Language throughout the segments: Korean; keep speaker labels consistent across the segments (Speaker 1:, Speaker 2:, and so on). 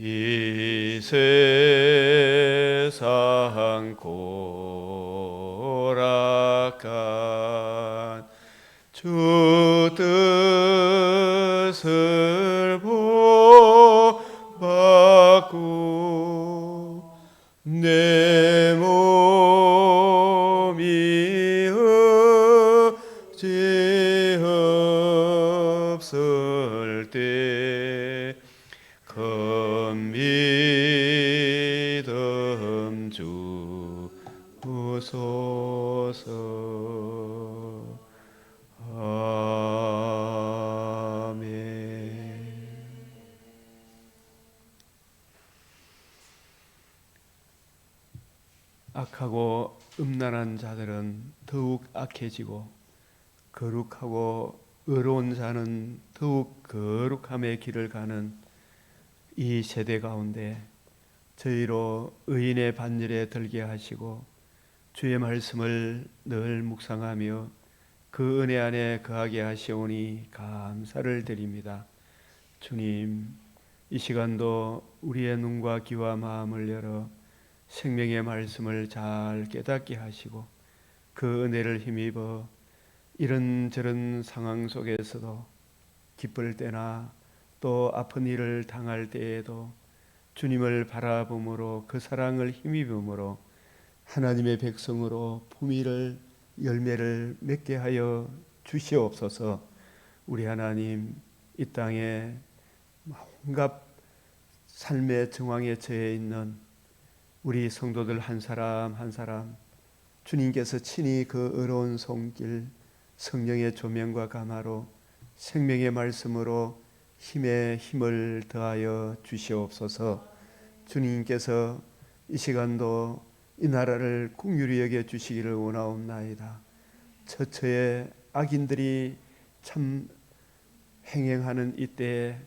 Speaker 1: 이 세상 고락한 주 뜻을 본받고 내 몸이 의지 없을 때 큰 믿음 주소서. 아멘. 악하고 음란한 자들은 더욱 악해지고 거룩하고 의로운 자는 더욱 거룩함의 길을 가는 이 세대 가운데 저희로 의인의 반열에 들게 하시고 주의 말씀을 늘 묵상하며 그 은혜 안에 거하게 하시오니 감사를 드립니다. 주님, 이 시간도 우리의 눈과 귀와 마음을 열어 생명의 말씀을 잘 깨닫게 하시고 그 은혜를 힘입어 이런저런 상황 속에서도 기쁠 때나 또 아픈 일을 당할 때에도 주님을 바라봄으로 그 사랑을 힘입음으로 하나님의 백성으로 품위를 열매를 맺게 하여 주시옵소서. 우리 하나님, 이 땅에 온갖 삶의 정황에 처해 있는 우리 성도들 한 사람 한 사람 주님께서 친히 그 의로운 손길 성령의 조명과 감화로 생명의 말씀으로 힘에 힘을 더하여 주시옵소서. 주님께서 이 시간도 이 나라를 긍휼히 여겨 주시기를 원하옵나이다. 처처에 악인들이 참 행행하는 이때에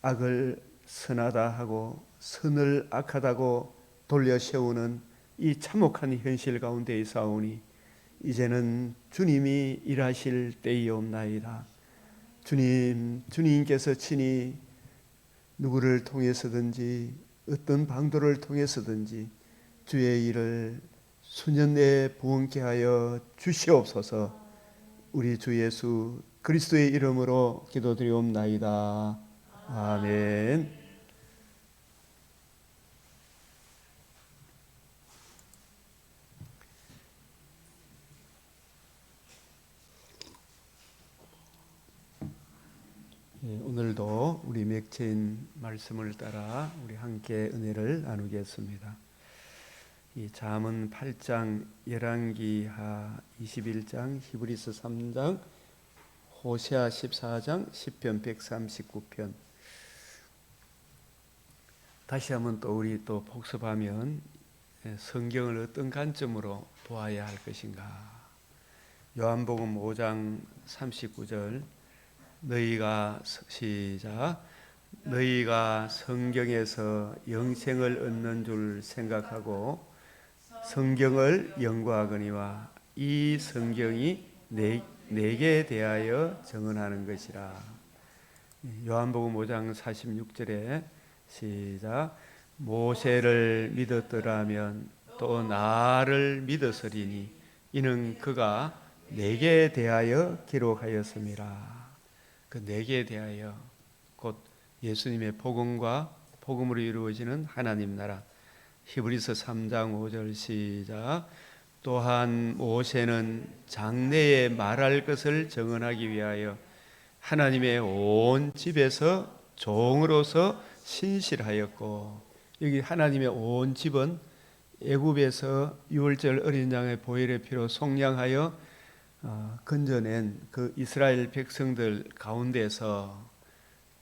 Speaker 1: 악을 선하다 하고 선을 악하다고 돌려 세우는 이 참혹한 현실 가운데 있사오니 이제는 주님이 일하실 때이옵나이다. 주님께서 친히 누구를 통해서든지 어떤 방도를 통해서든지 주의 일을 수년 내에 부응케 하여 주시옵소서. 우리 주 예수 그리스도의 이름으로 기도드리옵나이다. 아멘. 오늘도 우리 맥체인 말씀을 따라 우리 함께 은혜를 나누겠습니다. 이 잠언 8장, 열왕기하 21장, 히브리서 3장, 호세아 14장, 시편 139편. 다시 한번 또 우리 또 복습하면 성경을 어떤 관점으로 보아야 할 것인가. 요한복음 5장 39절, 너희가 성경에서 영생을 얻는 줄 생각하고 성경을 연구하거니와 이 성경이 내게 대하여 증언하는 것이라. 요한복음 5장 46절에 시작. 모세를 믿었더라면 또 나를 믿었으리니 이는 그가 내게 대하여 기록하였음이라. 그 내게 대하여 곧 예수님의 복음과 복음으로 이루어지는 하나님 나라. 히브리서 3장 5절 시작. 또한 모세는 장래에 말할 것을 증언하기 위하여 하나님의 온 집에서 종으로서 신실하였고, 여기 하나님의 온 집은 애굽에서 유월절 어린 양의 보혈의 피로 속량하여 건져낸 그 이스라엘 백성들 가운데서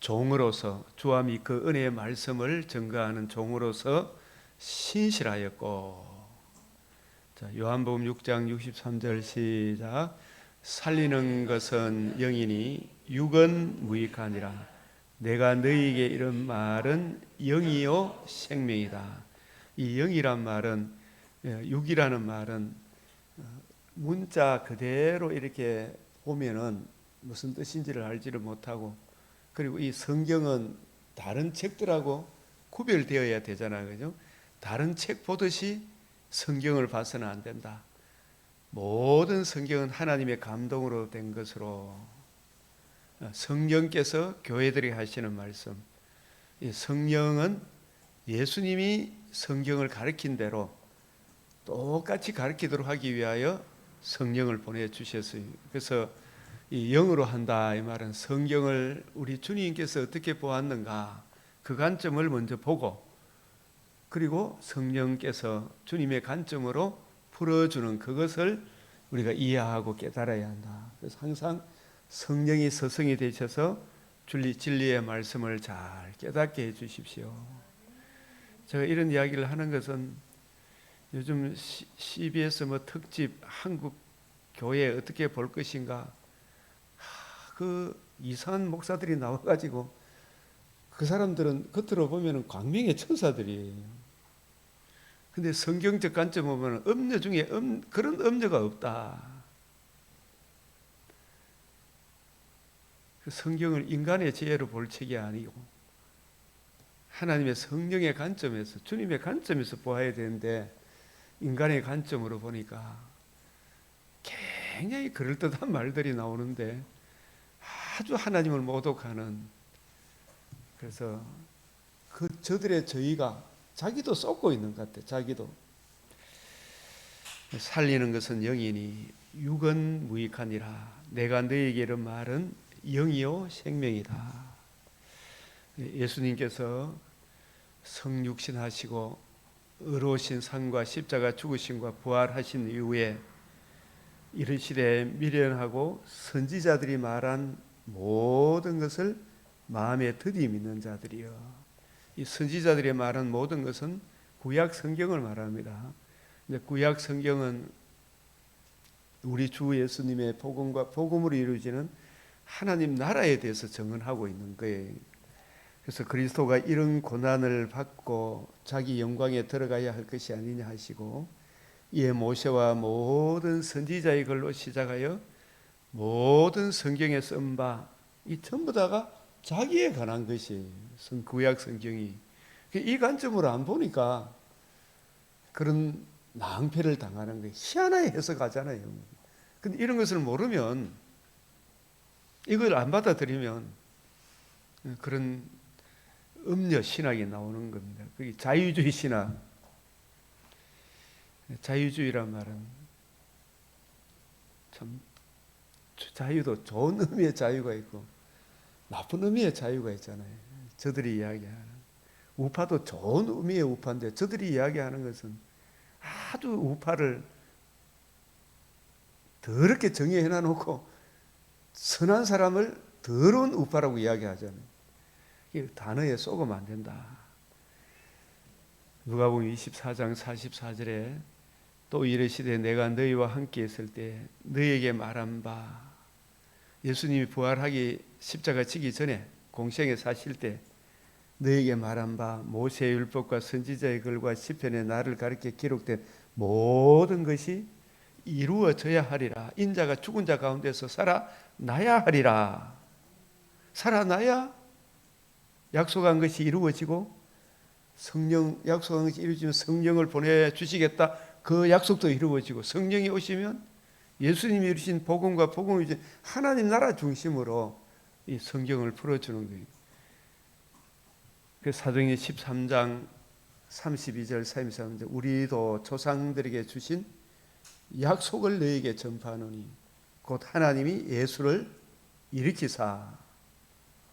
Speaker 1: 종으로서 주와 그 은혜의 말씀을 증거하는 종으로서 신실하였고. 자, 요한복음 6장 63절 시작. 살리는 것은 영이니 육은 무익하니라. 내가 너희에게 이런 말은 영이요 생명이다. 이 영이란 말은, 육이라는 말은 문자 그대로 이렇게 보면은 무슨 뜻인지를 알지를 못하고, 그리고 이 성경은 다른 책들하고 구별되어야 되잖아요. 그죠? 다른 책 보듯이 성경을 봐서는 안 된다. 모든 성경은 하나님의 감동으로 된 것으로, 성령께서 교회들이 하시는 말씀, 이 성령은 예수님이 성경을 가르친 대로 똑같이 가르치도록 하기 위하여 성령을 보내주셨어요. 그래서 이 영으로 한다 이 말은 성경을 우리 주님께서 어떻게 보았는가 그 관점을 먼저 보고, 그리고 성령께서 주님의 관점으로 풀어주는 그것을 우리가 이해하고 깨달아야 한다. 그래서 항상 성령이 서성이 되셔서 진리의 말씀을 잘 깨닫게 해 주십시오. 제가 이런 이야기를 하는 것은 요즘 CBS 특집 한국 교회 어떻게 볼 것인가, 그 이상한 목사들이 나와가지고 그 사람들은 겉으로 보면 광명의 천사들이에요. 근데 성경적 관점 보면 음녀 중에 그런 음녀가 없다. 그 성경을 인간의 지혜로 볼 책이 아니고 하나님의 성령의 관점에서, 주님의 관점에서 보아야 되는데 인간의 관점으로 보니까 굉장히 그럴듯한 말들이 나오는데 아주 하나님을 모독하는, 그래서 그 저들의 저희가 자기도 쏟고 있는 것 같아. 자기도 살리는 것은 영이니 육은 무익하니라. 내가 너에게 이른 말은 영이요 생명이다. 예수님께서 성육신 하시고 의로우신 삶과 십자가 죽으심과 부활하신 이후에 이르시되 미련하고 선지자들이 말한 모든 것을 마음에 드디 믿는 자들이여. 이 선지자들이 말한 모든 것은 구약 성경을 말합니다. 근데 구약 성경은 우리 주 예수님의 복음과 복음으로 이루어지는 하나님 나라에 대해서 증언하고 있는 거예요. 그래서 그리스도가 이런 고난을 받고 자기 영광에 들어가야 할 것이 아니냐 하시고, 이에 모세와 모든 선지자의 글로 시작하여 모든 성경에 쓴 바 이 전부 다가 자기에 관한 것이 구약 성경이. 이 관점으로 안 보니까 그런 낭패를 당하는 거예요. 희한하게 해석하잖아요. 근데 이런 것을 모르면, 이걸 안 받아들이면 그런 음녀 신학이 나오는 겁니다. 그게 자유주의 신학. 자유주의란 말은 참 자유도 좋은 의미의 자유가 있고 나쁜 의미의 자유가 있잖아요. 저들이 이야기하는 우파도 좋은 의미의 우파인데 저들이 이야기하는 것은 아주 우파를 더럽게 정의해 놔놓고 선한 사람을 더러운 우파라고 이야기하잖아요. 이 단어에 쏘으면 안 된다. 누가복음 24장 44절에 또 이르시되 내가 너희와 함께 있을 때 너희에게 말한 바, 예수님이 부활하기 십자가 지기 전에 공생에 사실 때 너희에게 말한 바 모세의 율법과 선지자의 글과 시편에 나를 가리켜 기록된 모든 것이 이루어져야 하리라. 인자가 죽은 자 가운데서 살아나야 하리라. 살아나야 약속한 것이 이루어지고, 성령 약속한 것이 이루어지면 성령을 보내주시겠다. 그 약속도 이루어지고, 성령이 오시면 예수님이 이루신 복음과 복음을 이제 하나님 나라 중심으로 이 성경을 풀어주는 거예요. 그 사도행전 13장 32절 33절 우리도 조상들에게 주신 약속을 너에게 전파하노니 곧 하나님이 예수를 일으키사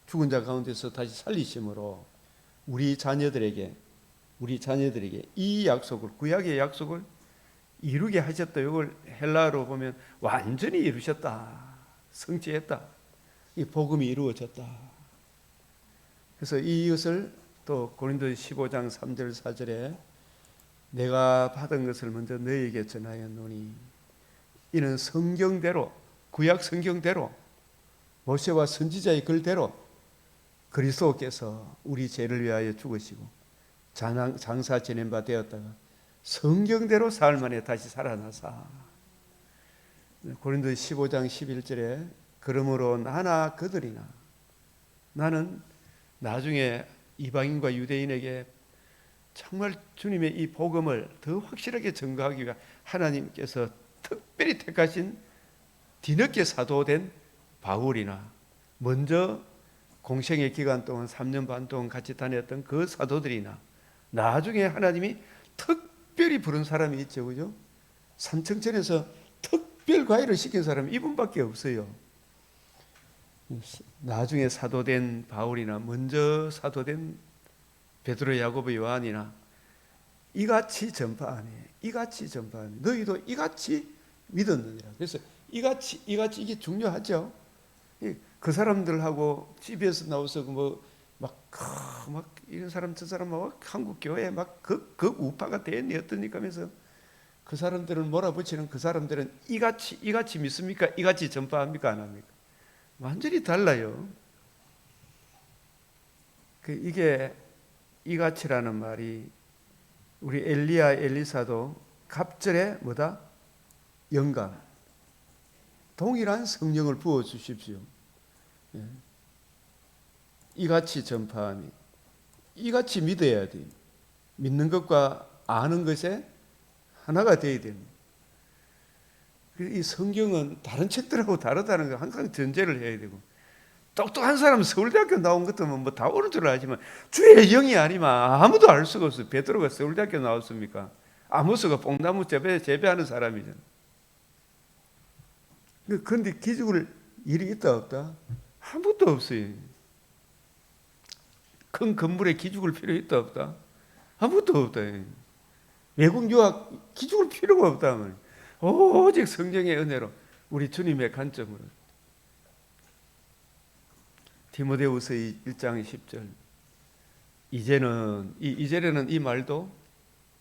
Speaker 1: 죽은 자 가운데서 다시 살리심으로 우리 자녀들에게 이 약속을, 구약의 약속을 이루게 하셨다. 이걸 헬라어로 보면 완전히 이루셨다, 성취했다, 이 복음이 이루어졌다. 그래서 이것을 또 고린도서 15장 3절 4절에 내가 받은 것을 먼저 너희에게 전하였노니 이는 성경대로, 구약 성경대로, 모세와 선지자의 글대로 그리스도께서 우리 죄를 위하여 죽으시고 장사 지낸 바 되었다가 성경대로 사흘 만에 다시 살아나사. 고린도서 15장 11절에 그러므로 나나 그들이나, 나는 나중에 이방인과 유대인에게 정말 주님의 이 복음을 더 확실하게 증거하기 위해 하나님께서 특별히 택하신 뒤늦게 사도된 바울이나 먼저 공생의 기간 동안 3년 반 동안 같이 다녔던 그 사도들이나 나중에 하나님이 특별히 부른 사람이 있죠, 그죠? 산청천에서 특별 과외를 시킨 사람이 이분밖에 없어요. 나중에 사도된 바울이나 먼저 사도된 베드로, 야고보, 요한이나 이같이 전파하니, 이같이 전파하니, 너희도 이같이 믿었느니라. 그래서 이같이 이게 중요하죠. 그 사람들하고 집에서 나와서 막 이런 사람 저 사람하고 한국 교회 그 우파가 됐니 어떠니까 하면서 그 사람들을 몰아붙이는 그 사람들은 이같이 믿습니까? 이같이 전파합니까? 안 합니까? 완전히 달라요. 이게 이같이라는 말이 우리 엘리야 엘리사도 갑절에 뭐다? 영감, 동일한 성령을 부어 주십시오. 이같이 전파하니, 이같이 믿어야 돼. 믿는 것과 아는 것에 하나가 되어야 됩니다. 이 성경은 다른 책들하고 다르다는 걸 항상 전제를 해야 되고, 똑똑한 사람 서울대학교 나온 것들은 뭐 다 오는 줄 알지만 주의 영이 아니면 아무도 알 수가 없어요. 베드로가 서울대학교 나왔습니까? 아모스가 뽕나무 재배하는 사람이잖아요. 그런데 기죽을 일이 있다 없다? 아무것도 없어요. 큰 건물에 기죽을 필요 있다 없다? 아무것도 없다. 외국 유학 기죽을 필요가 없다. 오직 성령의 은혜로 우리 주님의 관점으로. 디모데후서 1장 10절. 이제는 이 말도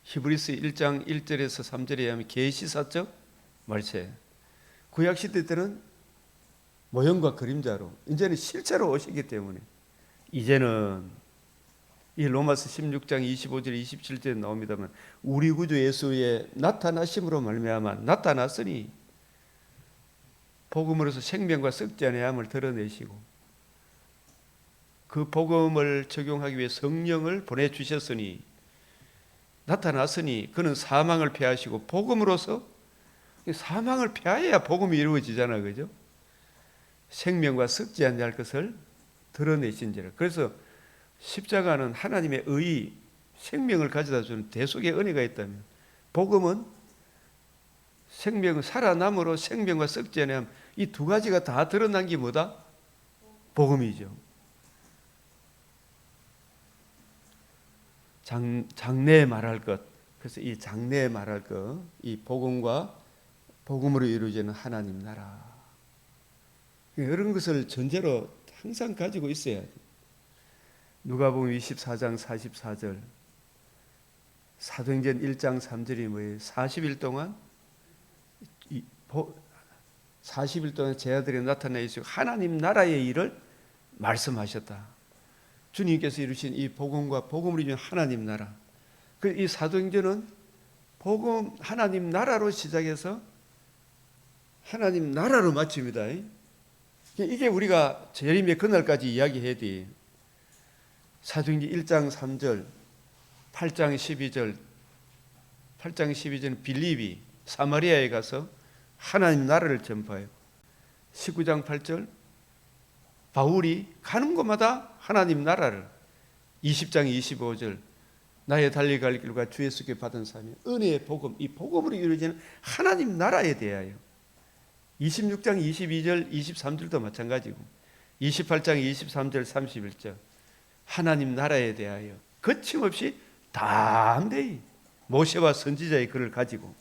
Speaker 1: 히브리서 1장 1절에서 3절에 의하면 계시사적 말세. 구약 시대 때는 모형과 그림자로, 이제는 실제로 오시기 때문에 이제는 이 로마서 16장 25절 27절에 나옵니다만 우리 구주 예수의 나타나심으로 말미암아 나타났으니 복음으로서 생명과 썩지 아니함을 드러내시고 그 복음을 적용하기 위해 성령을 보내주셨으니 나타났으니 그는 사망을 패하시고 복음으로서 사망을 패해야 복음이 이루어지잖아요. 그죠? 생명과 썩지 아니할 것을 드러내신지라. 그래서 십자가는 하나님의 의, 생명을 가져다 주는 대속의 은혜가 있다면 복음은 생명은 살아남으로 생명과 썩지 아니함, 이 두 가지가 다 드러난 게 뭐다? 복음이죠. 장래에 말할 것. 그래서 이 장래에 말할 것, 이 복음과 복음으로 이루어지는 하나님 나라. 이런 것을 전제로 항상 가지고 있어야 돼. 누가복음 24장 44절, 사도행전 1장 3절이 뭐예요? 40일 동안 제 아들이 나타나 있어 하나님 나라의 일을 말씀하셨다. 주님께서 이루신 이 복음과 복음을 이루는 하나님 나라. 이 사도행전은 복음 하나님 나라로 시작해서 하나님 나라로 마칩니다. 이게 우리가 재림의 그날까지 이야기해야 돼. 사도행전 1장 3절, 8장 12절, 8장 12절은 빌립이 사마리아에 가서 하나님 나라를 전파해요. 19장 8절 바울이 가는 곳마다 하나님 나라를, 20장 25절 나의 달려갈 길과 주 예수께 받은 삶이 은혜의 복음, 이 복음으로 이루어지는 하나님 나라에 대하여 26장 22절 23절도 마찬가지고 28장 23절 31절 하나님 나라에 대하여 거침없이 담대히 모세와 선지자의 글을 가지고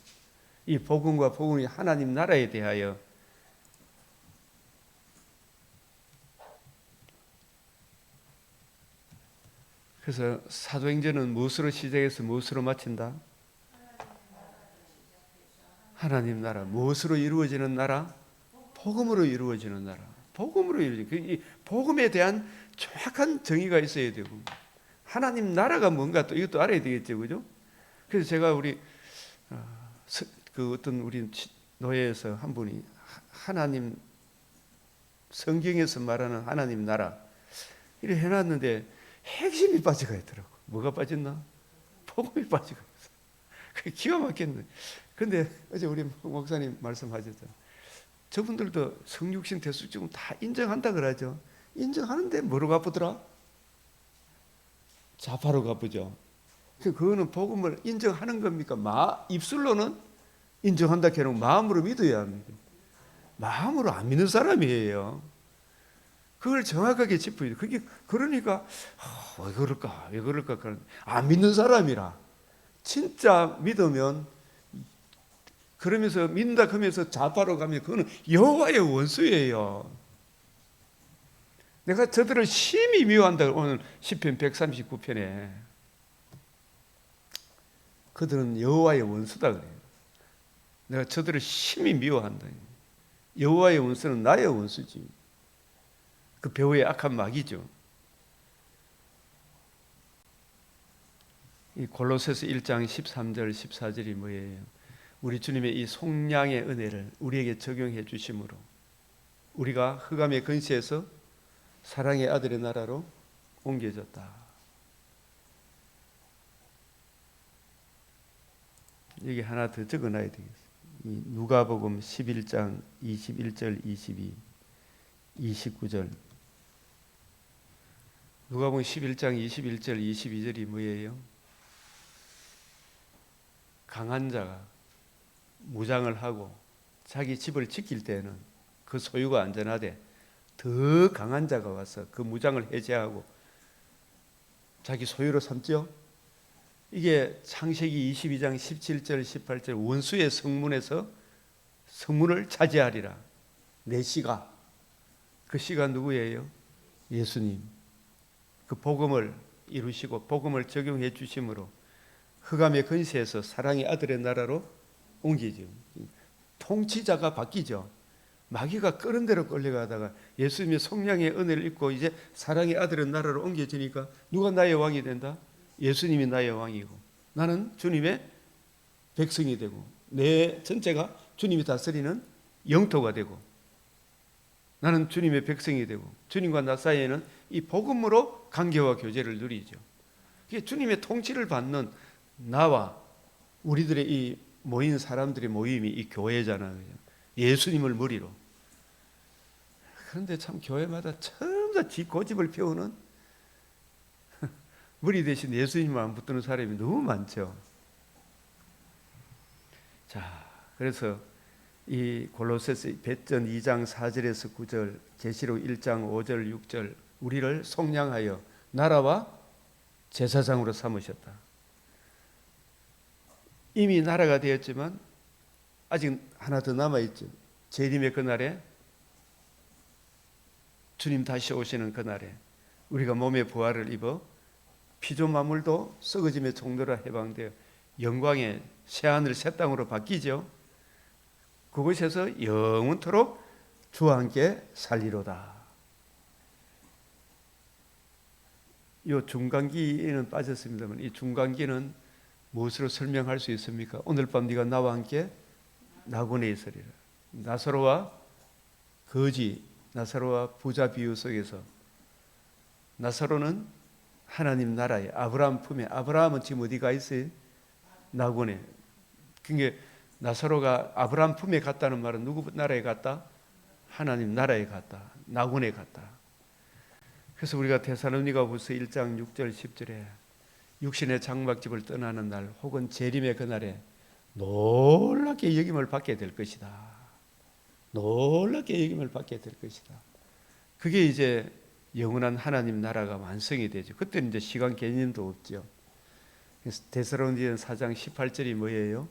Speaker 1: 이 복음과 복음이 하나님 나라에 대하여 그래서 사도행전은 무엇으로 시작해서 무엇으로 마친다? 하나님 나라. 무엇으로 이루어지는 나라? 복음으로 이루어지는 나라. 복음으로 이루어지는. 이 복음에 대한 정확한 정의가 있어야 되고 하나님 나라가 뭔가 또 이것도 알아야 되겠죠, 그죠? 그래서 제가 우리 어떤 우리 노예에서 한 분이 하나님 성경에서 말하는 하나님 나라 이렇게 해놨는데 핵심이 빠져가 있더라고. 뭐가 빠졌나? 복음이 빠져가 있어. 그게 기가 막혔네. 근데 어제 우리 목사님 말씀하셨잖아요. 저분들도 성육신 대수증 다 인정한다 그러죠. 인정하는데 뭐로 갚으더라? 자파로 갚으죠. 그거는 복음을 인정하는 겁니까? 입술로는 인정한다 해놓고 마음으로 믿어야 합니다. 마음으로 안 믿는 사람이에요. 그걸 정확하게 짚어야 돼. 그게 그러니까 왜 그럴까? 왜 그럴까? 안 믿는 사람이라. 진짜 믿으면 그러면서 믿는다 하면서 좌파로 가면 그거는 여호와의 원수예요. 내가 저들을 심히 미워한다. 오늘 시편 139편에 그들은 여호와의 원수다 그래요. 내가 저들을 심히 미워한다. 여호와의 원수는 나의 원수지. 그 배후의 악한 마귀죠. 이 골로새서 1장 13절 14절이 뭐예요? 우리 주님의 이 속량의 은혜를 우리에게 적용해 주심으로 우리가 흑암의 근시에서 사랑의 아들의 나라로 옮겨졌다. 여기 하나 더 적어놔야 되겠어요. 이 누가복음 11장 21절 22 29절. 누가복음 11장 21절 22절이 뭐예요? 강한 자가 무장을 하고 자기 집을 지킬 때는 그 소유가 안전하되 더 강한 자가 와서 그 무장을 해제하고 자기 소유로 삼죠. 이게 창세기 22장 17절 18절 원수의 성문에서 성문을 차지하리라. 내 씨가, 그 씨가 누구예요? 예수님. 그 복음을 이루시고 복음을 적용해 주심으로 흑암의 근시에서 사랑의 아들의 나라로 옮기죠. 통치자가 바뀌죠. 마귀가 끄는 대로 끌려가다가 예수님의 속량의 은혜를 입고 이제 사랑의 아들의 나라로 옮겨지니까 누가 나의 왕이 된다? 예수님이 나의 왕이고 나는 주님의 백성이 되고 내 전체가 주님이 다스리는 영토가 되고 나는 주님의 백성이 되고 주님과 나 사이에는 이 복음으로 관계와 교제를 누리죠. 이게 주님의 통치를 받는 나와 우리들의 이 모인 사람들의 모임이 이 교회잖아요. 예수님을 머리로. 그런데 참 교회마다 전부 다 지 고집을 피우는 머리 대신 예수님만 붙드는 사람이 너무 많죠. 자, 그래서 이 골로새서 배전 2장 4절에서 9절, 계시록 1장 5절 6절 우리를 속량하여 나라와 제사장으로 삼으셨다. 이미 나라가 되었지만 아직 하나 더 남아있죠. 재림의 그날에 주님 다시 오시는 그날에 우리가 몸의 부활을 입어 피조만물도 썩어짐의 종로라 해방되어 영광의 새하늘 새 땅으로 바뀌죠. 그곳에서 영원토록 주와 함께 살리로다. 이 중간기에는 빠졌습니다만 이 중간기는 무엇으로 설명할 수 있습니까? 오늘 밤 네가 나와 함께 낙원에 있으리라. 나사로와 거지, 나사로와 부자 비유 속에서 나사로는 하나님 나라에 아브라함 품에, 아브라함은 지금 어디가 있어요? 낙원에. 그게 나사로가 아브라함 품에 갔다는 말은 누구 나라에 갔다? 하나님 나라에 갔다. 낙원에 갔다. 그래서 우리가 데살로니가후서 1장 6절 10절에 육신의 장막집을 떠나는 날 혹은 재림의 그날에 놀랍게 여김을 받게 될 것이다. 놀랍게 여김을 받게 될 것이다. 그게 이제 영원한 하나님 나라가 완성이 되죠. 그때는 이제 시간 개념도 없죠. 그래서 데살로니가서 4장 18절이 뭐예요?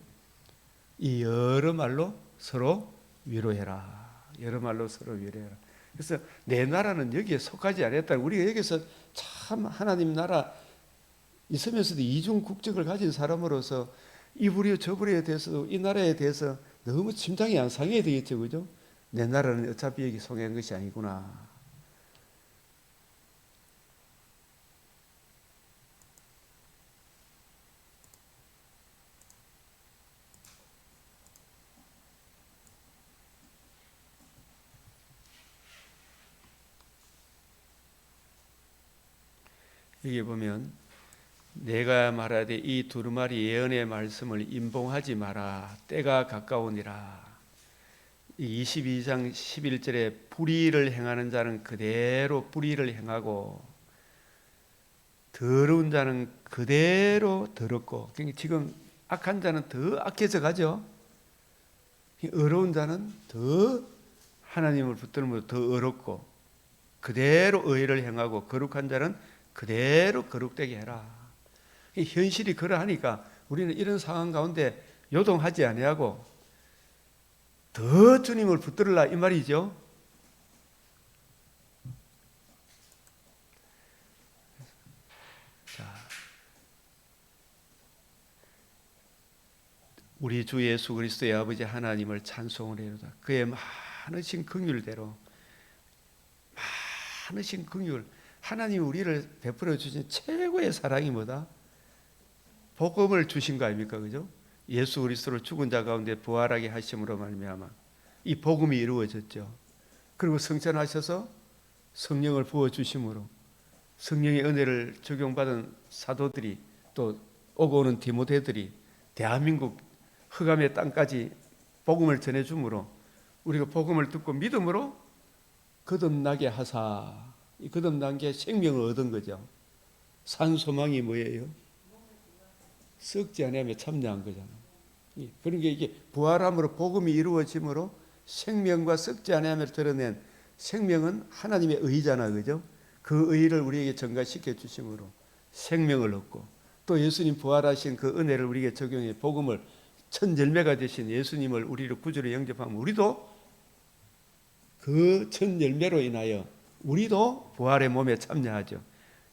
Speaker 1: 이 여러 말로 서로 위로해라. 여러 말로 서로 위로해라. 그래서 내 나라는 여기에 속하지 않았다. 우리가 여기서 참 하나님 나라 있으면서도 이중 국적을 가진 사람으로서 이 부류 저 부류에 대해서도 이 나라에 대해서 너무 심장이 안 상해야 되겠죠, 그죠? 내 나라는 어차피 여기 속한 것이 아니구나. 여기 보면 내가 말하되 이 두루마리 예언의 말씀을 임봉하지 마라. 때가 가까우니라. 22장 11절에 불의를 행하는 자는 그대로 불의를 행하고 더러운 자는 그대로 더럽고, 그러니까 지금 악한 자는 더 악해져 가죠. 어려운 자는 더 하나님을 붙들므로 더 어렵고 그대로 의를 행하고 거룩한 자는 그대로 거룩되게 해라. 현실이 그러하니까 우리는 이런 상황 가운데 요동하지 아니하고 더 주님을 붙들으라 이 말이죠. 자, 우리 주 예수 그리스도의 아버지 하나님을 찬송을 해로다. 그의 많으신 긍휼대로, 많으신 긍휼, 하나님이 우리를 베풀어 주신 최고의 사랑이 뭐다? 복음을 주신 거 아닙니까? 그죠? 예수 그리스도를 죽은 자 가운데 부활하게 하심으로 말미암아 이 복음이 이루어졌죠. 그리고 성천하셔서 성령을 부어 주심으로 성령의 은혜를 적용받은 사도들이 또 오고 오는 디모데들이 대한민국 흑암의 땅까지 복음을 전해 주므로 우리가 복음을 듣고 믿음으로 거듭나게 하사, 이 거듭난 게 생명을 얻은 거죠. 산 소망이 뭐예요? 썩지 아니하며 참여한 거잖아요. 그러니까 이게 부활함으로 복음이 이루어짐으로 생명과 썩지 아니하며 드러낸 생명은 하나님의 의잖아, 그죠? 그 의를 우리에게 전가시켜 주심으로 생명을 얻고 또 예수님 부활하신 그 은혜를 우리에게 적용해 복음을 첫 열매가 되신 예수님을 우리를 구주로 영접하면 우리도 그 첫 열매로 인하여 우리도 부활의 몸에 참여하죠.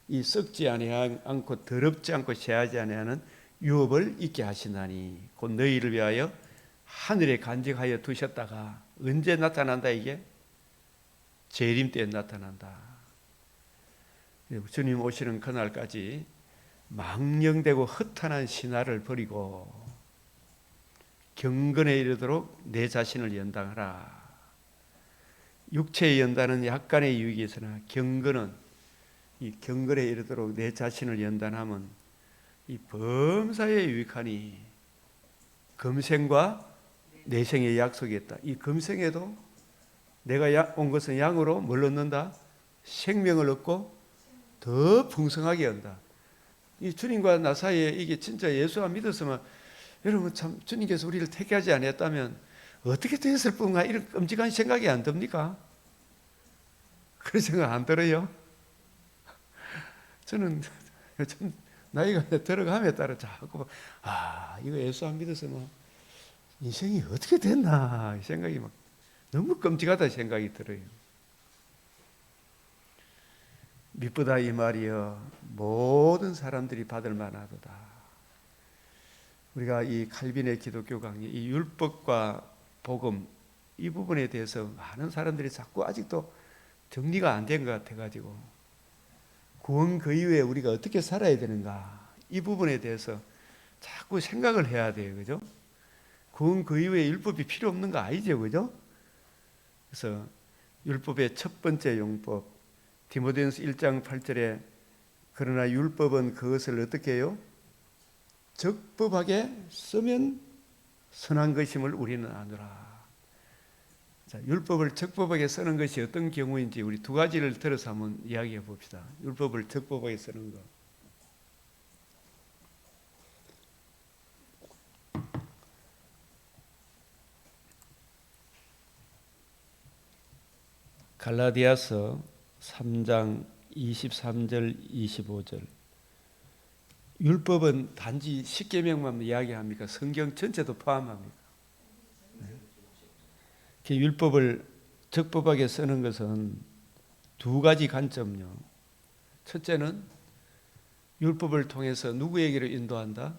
Speaker 1: 이 썩지 않고 더럽지 않고 쇠하지 아니하는 유업을 있게 하시나니 곧 너희를 위하여 하늘에 간직하여 두셨다가 언제 나타난다? 이게 재림 때에 나타난다. 주님 오시는 그날까지 망령되고 허탄한 신화를 버리고 경건에 이르도록 내 자신을 연당하라. 육체의 연단은 약간의 유익이 있으나 경건은 이 경건에 이르도록 내 자신을 연단하면 이 범사에 유익하니 금생과 내생의 약속이 있다. 이 금생에도 내가 온 것은 양으로 뭘 얻는다? 생명을 얻고 더 풍성하게 한다. 이 주님과 나 사이에 이게 진짜 예수와 믿었으면 여러분 참 주님께서 우리를 택하지 않았다면 어떻게 됐을 뿐가 이런 끔찍한 생각이 안 듭니까? 그런 생각 안 들어요? 저는 나이가 들어감에 따라 자꾸 이거 예수 안 믿었으면 인생이 어떻게 됐나 이 생각이 막 너무 끔찍하다 생각이 들어요. 미쁘다 이 말이여 모든 사람들이 받을 만하도다. 우리가 이 칼빈의 기독교 강의, 이 율법과 복음 이 부분에 대해서 많은 사람들이 자꾸 아직도 정리가 안 된 것 같아가지고 구원 그 이후에 우리가 어떻게 살아야 되는가 이 부분에 대해서 자꾸 생각을 해야 돼요, 그죠? 구원 그 이후에 율법이 필요 없는 거 아니죠, 그죠? 그래서 율법의 첫 번째 용법 디모데전서 1장 8절에 그러나 율법은 그것을 어떻게 해요? 적법하게 쓰면 선한 것임을 우리는 아노라. 자, 율법을 적법하게 쓰는 것이 어떤 경우인지 우리 두 가지를 들어서 한번 이야기해 봅시다. 율법을 적법하게 쓰는 것. 갈라디아서 3장 23절 25절. 율법은 단지 십계명만 이야기합니까? 성경 전체도 포함합니까? 네. 율법을 적법하게 쓰는 것은 두 가지 관점요. 첫째는 율법을 통해서 누구에게로 인도한다?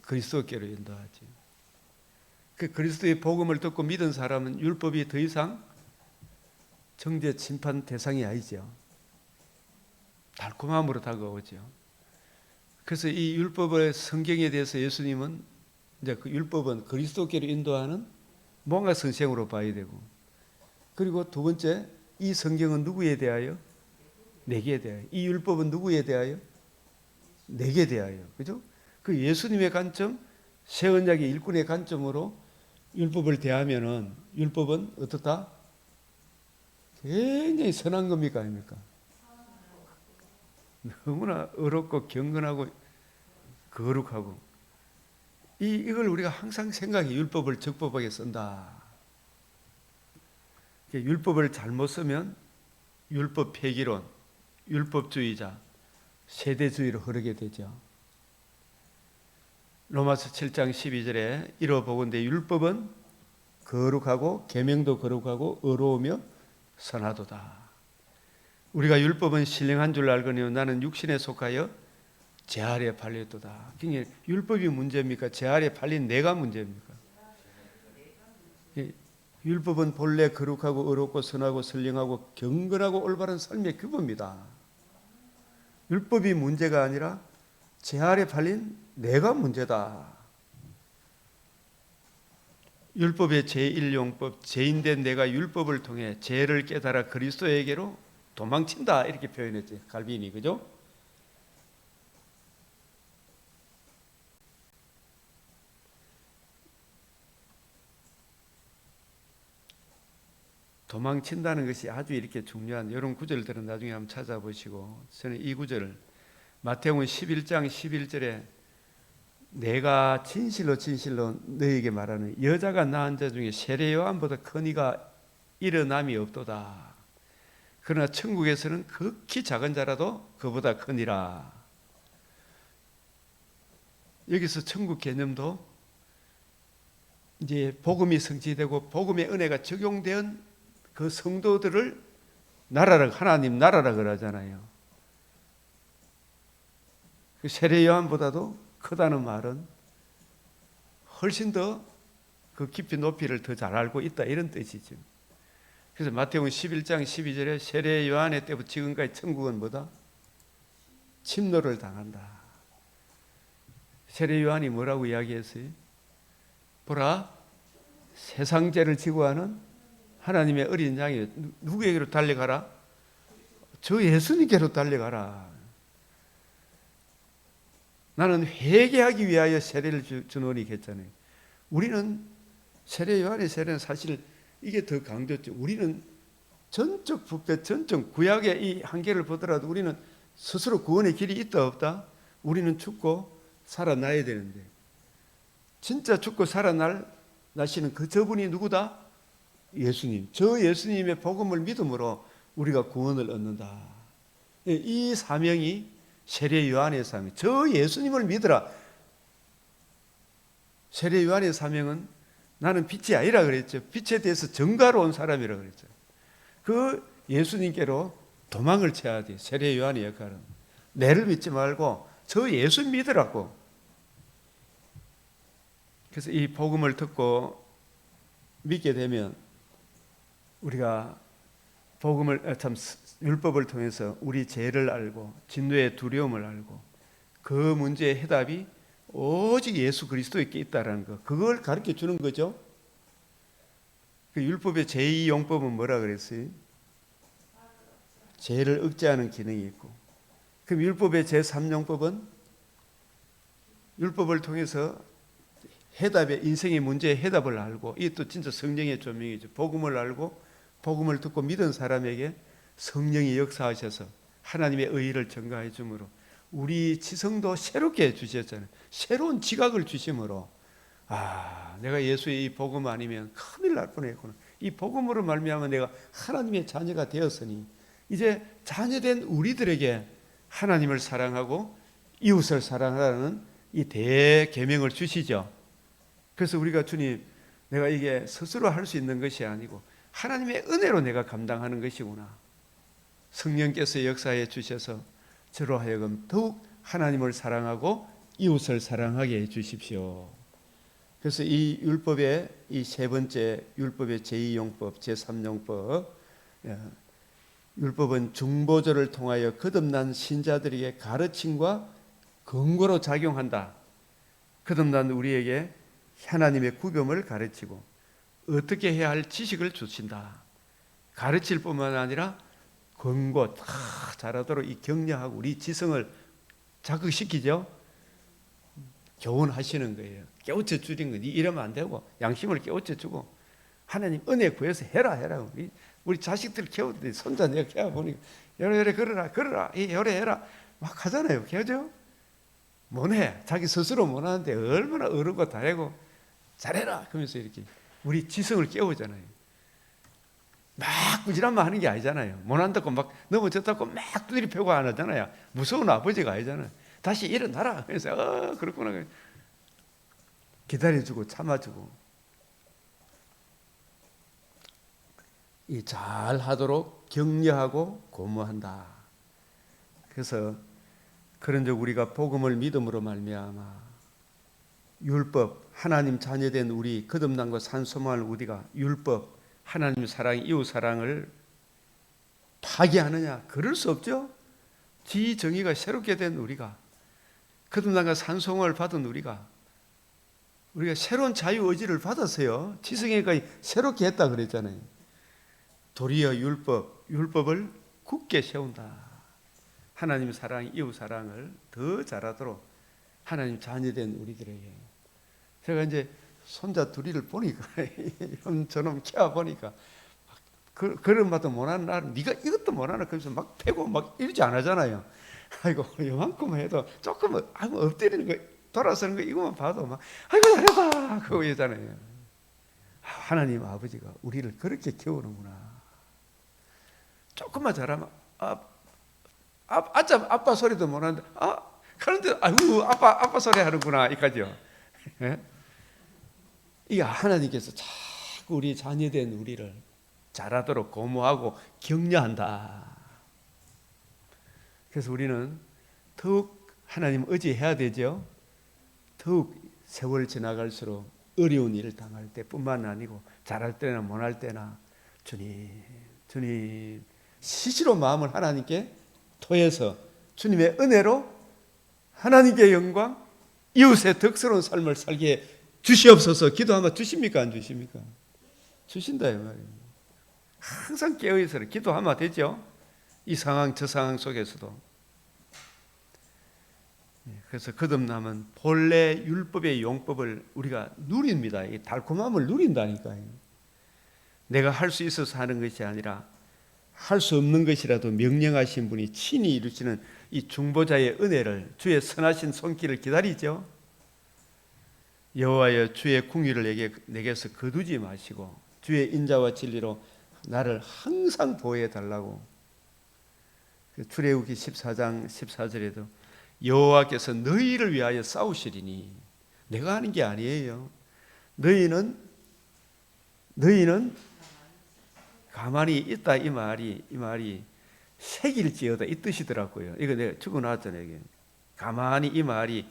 Speaker 1: 그리스도께로 인도하지. 그 그리스도의 복음을 듣고 믿은 사람은 율법이 더 이상 정죄 심판 대상이 아니죠. 달콤함으로 다가오죠. 그래서 이 율법의 성경에 대해서 예수님은 이제 그 율법은 그리스도께로 인도하는 뭔가 선생으로 봐야 되고, 그리고 두 번째 이 성경은 누구에 대하여? 내게 대하여. 이 율법은 누구에 대하여? 내게 대하여. 그죠? 그 예수님의 관점, 새 언약의 일꾼의 관점으로 율법을 대하면은 율법은 어떻다? 굉장히 선한 겁니까 아닙니까? 너무나 어렵고 경건하고 거룩하고 이걸 우리가 항상 생각해. 율법을 적법하게 쓴다. 율법을 잘못 쓰면 율법 폐기론, 율법주의자, 세대주의로 흐르게 되죠. 로마서 7장 12절에 이러보건대 율법은 거룩하고 계명도 거룩하고 의로우며 선하도다. 우리가 율법은 신령한 줄 알거니와 나는 육신에 속하여 제 아래에 팔렸도다. 그러니까 율법이 문제입니까? 제 아래에 팔린 내가 문제입니까? 율법은 본래 거룩하고 의롭고 선하고 선량하고 경건하고 올바른 삶의 규범입니다. 율법이 문제가 아니라 제 아래에 팔린 내가 문제다. 율법의 제1용법, 죄인된 내가 율법을 통해 죄를 깨달아 그리스도에게로 도망친다. 이렇게 표현했지, 갈빈이. 그죠? 도망친다는 것이 아주 이렇게 중요한 이런 구절들은 나중에 한번 찾아보시고, 저는 이 구절을 마태복음 11장 11절에 내가 진실로 진실로 너에게 말하는 여자가 낳은 자 중에 세례 요한보다 큰 이가 일어남이 없도다. 그러나 천국에서는 극히 작은 자라도 그보다 크니라. 여기서 천국 개념도 이제 복음이 성취되고 복음의 은혜가 적용된 그 성도들을 나라라, 하나님 나라라 그러잖아요. 그 세례 요한보다도 크다는 말은 훨씬 더 그 깊이 높이를 더 잘 알고 있다, 이런 뜻이죠. 그래서 마태복음 11장 12절에 세례 요한의 때부터 지금까지 천국은 뭐다? 침노를 당한다. 세례 요한이 뭐라고 이야기했어요? 보라, 세상 죄를 지고 하는 하나님의 어린 양이 누구에게로 달려가라? 저 예수님께로 달려가라. 나는 회개하기 위하여 세례를 주노니 했잖아요. 우리는 세례 요한의 세례는 사실 이게 더 강조죠. 우리는 전적 부패, 전적 구약의 이 한계를 보더라도 우리는 스스로 구원의 길이 있다 없다? 우리는 죽고 살아나야 되는데, 진짜 죽고 살아나시는 그 저분이 누구다? 예수님. 저 예수님의 복음을 믿음으로 우리가 구원을 얻는다. 이 사명이 세례 요한의 사명. 저 예수님을 믿으라. 세례 요한의 사명은 나는 빛이 아니라 그랬죠. 빛에 대해서 전가로 온 사람이라 그랬죠. 그 예수님께로 도망을 쳐야 돼. 세례 요한의 역할은 내를 믿지 말고 저 예수 믿으라고. 그래서 이 복음을 듣고 믿게 되면 우리가 율법을 통해서 우리 죄를 알고 진노의 두려움을 알고 그 문제의 해답이 오직 예수 그리스도에게 있다라는 거, 그걸 가르쳐 주는 거죠. 그 율법의 제2용법은 뭐라 그랬어요? 죄를 억제하는 기능이 있고, 그럼 율법의 제3용법은 율법을 통해서 해답의 인생의 문제의 해답을 알고, 이게 또 진짜 성령의 조명이죠. 복음을 알고 복음을 듣고 믿은 사람에게 성령이 역사하셔서 하나님의 의의를 전가해 주므로 우리 지성도 새롭게 해주셨잖아요. 새로운 지각을 주심으로 내가 예수의 이 복음 아니면 큰일 날 뻔했구나. 이 복음으로 말미암아 내가 하나님의 자녀가 되었으니 이제 자녀된 우리들에게 하나님을 사랑하고 이웃을 사랑하라는 이 대계명을 주시죠. 그래서 우리가 주님, 내가 이게 스스로 할 수 있는 것이 아니고 하나님의 은혜로 내가 감당하는 것이구나. 성령께서 역사해 주셔서 저로 하여금 더욱 하나님을 사랑하고 이웃을 사랑하게 해 주십시오. 그래서 이 율법의 이 세 번째 율법의 제2용법, 제3용법, 율법은 중보절을 통하여 거듭난 신자들에게 가르침과 권고로 작용한다. 거듭난 우리에게 하나님의 구별을 가르치고 어떻게 해야 할 지식을 주신다. 가르칠 뿐만 아니라 권고 다 잘하도록 이 격려하고 우리 지성을 자극시키죠. 교훈하시는 거예요. 깨우쳐 주는 거예요. 이러면 안 되고 양심을 깨우쳐 주고 하나님 은혜 구해서 해라. 우리 자식들 키우는데 손자 내가 키워보니까 요래 걸어라 요래 해라 막 하잖아요. 키워줘? 못해. 자기 스스로 못하는데 얼마나 어르고 다르고 잘해라 그러면서 이렇게 우리 지성을 깨우잖아요. 막 꾸지람만 하는 게 아니잖아요. 못한다고 막 넘어졌다고 막 두드리 패고 안 하잖아요. 무서운 아버지가 아니잖아요. 다시 일어나라. 그래서 그렇구나. 기다려주고 참아주고 이 잘하도록 격려하고 고무한다. 그래서 그런즉 우리가 복음을 믿음으로 말미암아 율법 하나님 자녀된 우리 거듭난 산소망을 우리가 율법 하나님 사랑 이웃 사랑을 파기하느냐? 그럴 수 없죠. 지 정의가 새롭게 된 우리가 거듭난 산소망을 받은 우리가 새로운 자유의지를 받았어요. 지성애가 새롭게 했다 그랬잖아요. 도리어 율법을 굳게 세운다. 하나님 사랑, 이웃 사랑을 더 잘하도록 하나님 자녀된 우리들에게. 제가 이제 손자 둘이를 보니까 저놈 키워 보니까 그런 말도 못하는 나를 네가 이것도 못하나 그래서 막 패고 막 이러지 안 하잖아요. 아이고 이만큼 해도 조금 엎드리는 거 돌아서는 거 이거만 봐도 막 아이고 잘해봐 그거 있잖아요. 하나님 아버지가 우리를 그렇게 키우는구나. 조금만 잘하면 아빠 소리도 못하는데 그런데 아이고 아빠 소리 하는구나 이까지요. 예? 이게 하나님께서 자꾸 우리 자녀된 우리를 잘하도록 고무하고 격려한다. 그래서 우리는 더욱 하나님 의지해야 되죠. 더욱 세월 지나갈수록 어려운 일을 당할 때뿐만 아니고 잘할 때나 못할 때나 주님 시시로 마음을 하나님께 토해서 주님의 은혜로 하나님께 영광 이웃의 덕스러운 삶을 살게 주시옵소서. 기도하면 주십니까 안 주십니까? 주신다 이 말이에요. 항상 깨어있어라. 기도하면 되죠. 이 상황 저 상황 속에서도. 그래서 거듭남은 본래 율법의 용법을 우리가 누립니다. 이 달콤함을 누린다니까요. 내가 할 수 있어서 하는 것이 아니라 할 수 없는 것이라도 명령하신 분이 친히 이루시는 이 중보자의 은혜를 주의 선하신 손길을 기다리죠. 여호와여 주의 궁유를 내게서 거두지 마시고 주의 인자와 진리로 나를 항상 보호해 달라고. 출애굽기 14장 14절에도 여호와께서 너희를 위하여 싸우시리니 내가 하는 게 아니에요. 너희는 가만히 있다 이 말이 새길지어다 이 뜻이더라고요. 이거 내가 적어놨잖아요. 이게. 가만히 이 말이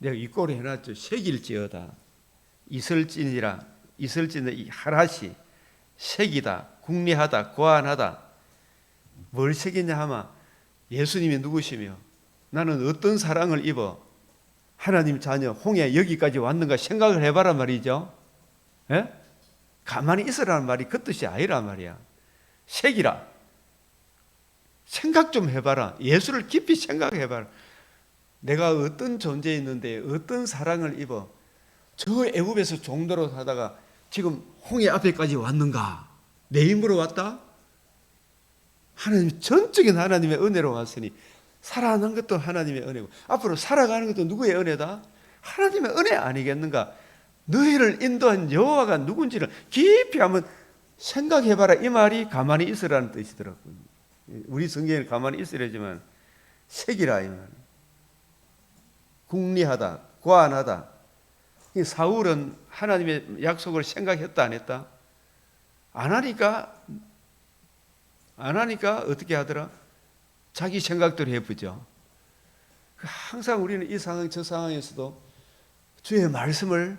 Speaker 1: 내가 이꼴로 해놨죠. 새길지어다. 있을지니라. 이 하라시 새기다, 궁리하다, 고안하다. 뭘 새기냐 하면 예수님이 누구시며 나는 어떤 사랑을 입어 하나님 자녀 홍해 여기까지 왔는가 생각을 해봐라 말이죠. 예? 가만히 있으라는 말이 그 뜻이 아니란 말이야. 새기라. 생각 좀 해봐라. 예수를 깊이 생각해봐라. 내가 어떤 존재였는데 어떤 사랑을 입어 저 애굽에서 종도로 사다가 지금 홍해 앞에까지 왔는가? 내 힘으로 왔다? 하나님 전적인 하나님의 은혜로 왔으니 살아가는 것도 하나님의 은혜고 앞으로 살아가는 것도 누구의 은혜다? 하나님의 은혜 아니겠는가? 너희를 인도한 여호와가 누군지를 깊이 한번 생각해봐라. 이 말이 가만히 있으라는 뜻이더라고요. 우리 성경에 가만히 있으려지만 새기라 이 말. 궁리하다, 고안하다. 사울은 하나님의 약속을 생각했다 안 했다? 안 하니까 어떻게 하더라? 자기 생각대로 해보죠. 항상 우리는 이 상황 저 상황에서도 주의 말씀을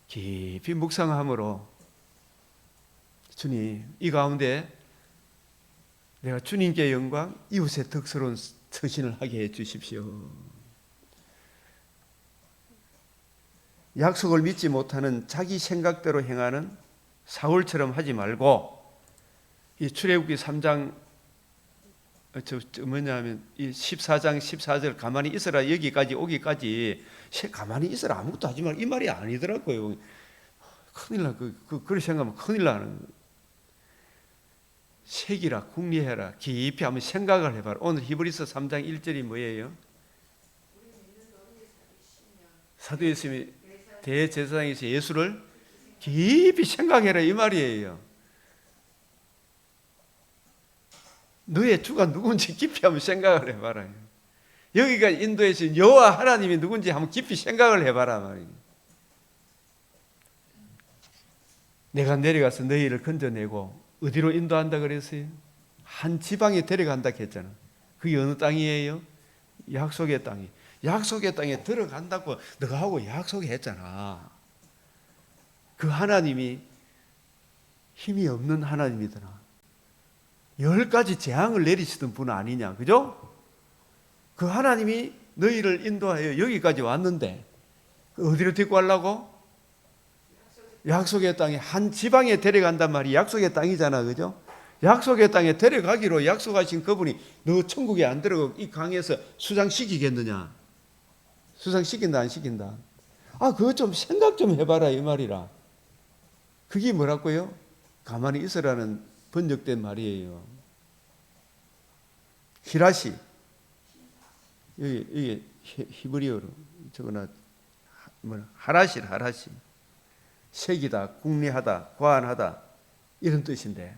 Speaker 1: 깊이 묵상함으로 주님 이 가운데 내가 주님께 영광 이웃의 덕스러운 처신을 하게 해 주십시오. 약속을 믿지 못하는 자기 생각대로 행하는 사울처럼 하지 말고 이 출애굽기 3장 뭐냐면 이 14장 14절 가만히 있어라 여기까지 오기까지 가만히 있어라 아무것도 하지 말고 이 말이 아니더라고요. 큰일 나. 그렇게 생각하면 큰일 나는 거예요. 색이라 궁리해라. 깊이 한번 생각을 해봐라. 오늘 히브리서 3장 1절이 뭐예요? 사도 예수님이 대제사장에서 예수를 깊이 생각해라 이 말이에요. 너의 주가 누군지 깊이 한번 생각을 해봐라. 여기가 인도에서 여호와 하나님이 누군지 한번 깊이 생각을 해봐라 말이에요. 내가 내려가서 너희를 건져내고 어디로 인도한다 그랬어요? 한 지방에 데려간다 했잖아. 그게 어느 땅이에요? 약속의 땅이. 약속의 땅에 들어간다고 너가 하고 약속했잖아. 그 하나님이 힘이 없는 하나님이더라. 10가지 재앙을 내리시던 분 아니냐, 그죠? 그 하나님이 너희를 인도하여 여기까지 왔는데 어디로 데리고 가려고? 약속의 땅에 한 지방에 데려간단 말이 약속의 땅이잖아, 그죠? 약속의 땅에 데려가기로 약속하신 그분이 너 천국에 안 들어가고 이 강에서 수장시키겠느냐? 수장시킨다 안 시킨다? 그거 좀 생각 좀 해봐라 이 말이라. 그게 뭐라고요? 가만히 있으라는 번역된 말이에요. 히라시. 이게 히브리어로 저거나 하라시. 색이다, 궁리하다, 과한하다 이런 뜻인데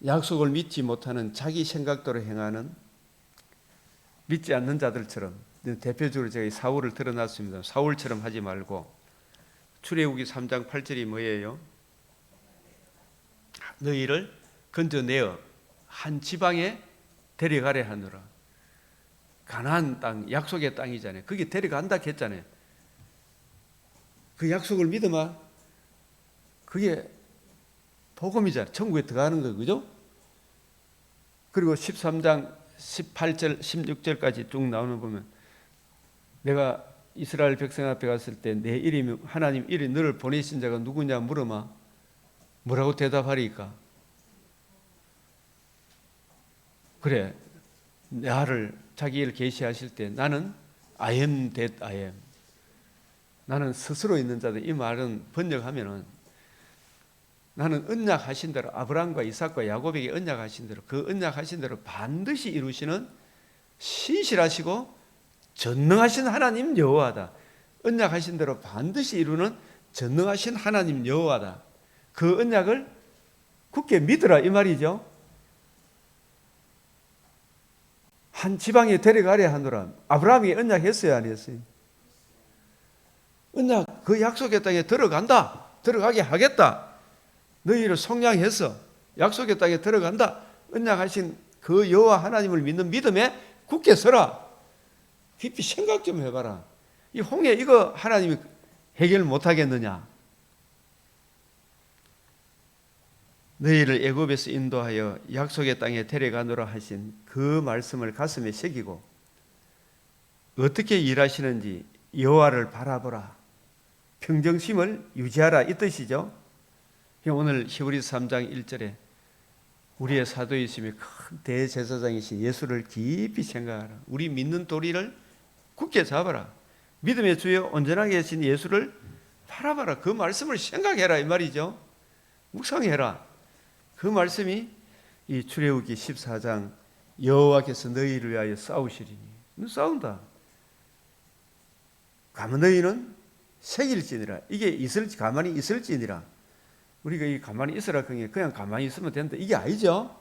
Speaker 1: 약속을 믿지 못하는 자기 생각대로 행하는 믿지 않는 자들처럼 대표적으로 제가 사울을 드러났습니다. 사울처럼 하지 말고 출애굽기 3장 8절이 뭐예요? 너희를 건져내어 한 지방에 데려가려 하느라. 가나안 땅, 약속의 땅이잖아요. 거기 데려간다 했잖아요. 그 약속을 믿으면 그게 복음이잖아요. 천국에 들어가는 거, 그죠? 그리고 13장 18절, 16절까지 쭉 나오는 보면 내가 이스라엘 백성 앞에 갔을 때 내 이름이 하나님 이름이 너를 보내신 자가 누구냐 물어봐. 뭐라고 대답하리까? 그래, 나를 자기 일 계시하실 때 나는 I am that I am. 나는 스스로 있는 자들. 이 말은 번역하면은 나는 언약하신 대로 아브라함과 이삭과 야곱에게 언약하신 대로 그 언약하신 대로 반드시 이루시는 신실하시고 전능하신 하나님 여호와다. 언약하신 대로 반드시 이루는 전능하신 하나님 여호와다. 그 언약을 굳게 믿으라 이 말이죠. 한 지방에 데려가려 하노라. 아브라함이 언약했어요, 안 했어요? 언약, 그 약속의 땅에 들어간다. 들어가게 하겠다. 너희를 속량해서 약속의 땅에 들어간다. 언약하신 그 여호와 하나님을 믿는 믿음에 굳게 서라. 깊이 생각 좀 해봐라. 이 홍해 이거 하나님이 해결 못하겠느냐? 너희를 애굽에서 인도하여 약속의 땅에 데려가노라 하신 그 말씀을 가슴에 새기고 어떻게 일하시는지 여호와를 바라보라. 평정심을 유지하라 이 뜻이죠. 오늘 히브리서 3장 1절에 우리의 사도이심이 큰 대제사장이신 예수를 깊이 생각하라. 우리 믿는 도리를 굳게 잡아라. 믿음의 주여 온전하게 계신 예수를 바라봐라. 그 말씀을 생각해라 이 말이죠. 묵상해라. 그 말씀이 이 출애굽기 14장 여호와께서 너희를 위하여 싸우시리니. 너 싸운다. 가만 너희는 새길지니라. 이게 가만히 있을지니라. 우리가 이 가만히 있으라 그냥 가만히 있으면 된다. 이게 아니죠.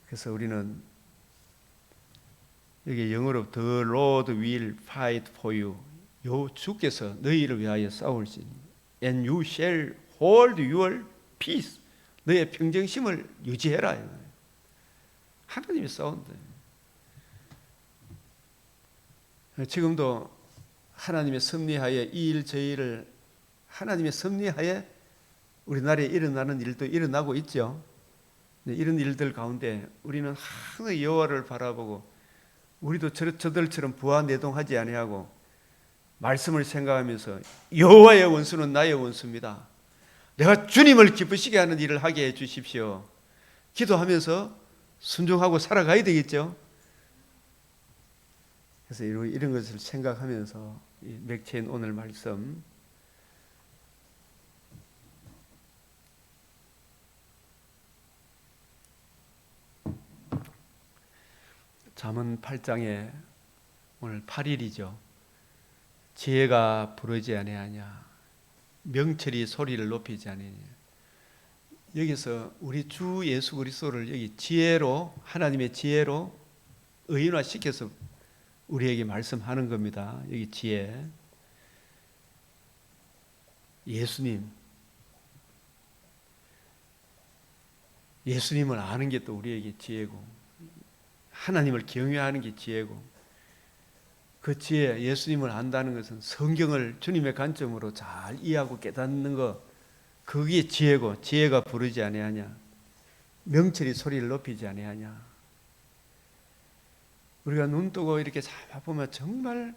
Speaker 1: 그래서 우리는 여기 영어로 The Lord will fight for you. 요 주께서 너희를 위하여 싸울지니. And you shall hold your peace. 너의 평정심을 유지해라. 하나님이 싸운다. 지금도 하나님의 섭리하에 이 일 저 일을 하나님의 섭리하에 우리나라에 일어나는 일도 일어나고 있죠. 이런 일들 가운데 우리는 항상 여호와를 바라보고 우리도 저들처럼 부하내동하지 아니하고 말씀을 생각하면서 여호와의 원수는 나의 원수입니다. 내가 주님을 기쁘시게 하는 일을 하게 해 주십시오. 기도하면서 순종하고 살아가야 되겠죠. 그래서 이런 것을 생각하면서 맥체인 오늘 말씀 잠언 8장에 오늘 8일이죠. 지혜가 부르지 아니하냐, 명철이 소리를 높이지 아니하냐. 여기서 우리 주 예수 그리스도를 여기 지혜로, 하나님의 지혜로 의인화시켜서 우리에게 말씀하는 겁니다. 여기 지혜. 예수님을 아는 게 또 우리에게 지혜고, 하나님을 경외하는 게 지혜고, 그 지혜, 예수님을 안다는 것은 성경을 주님의 관점으로 잘 이해하고 깨닫는 것, 그게 지혜고, 지혜가 부르지 아니하냐, 명철이 소리를 높이지 아니하냐. 우리가 눈 뜨고 이렇게 잘 보면 정말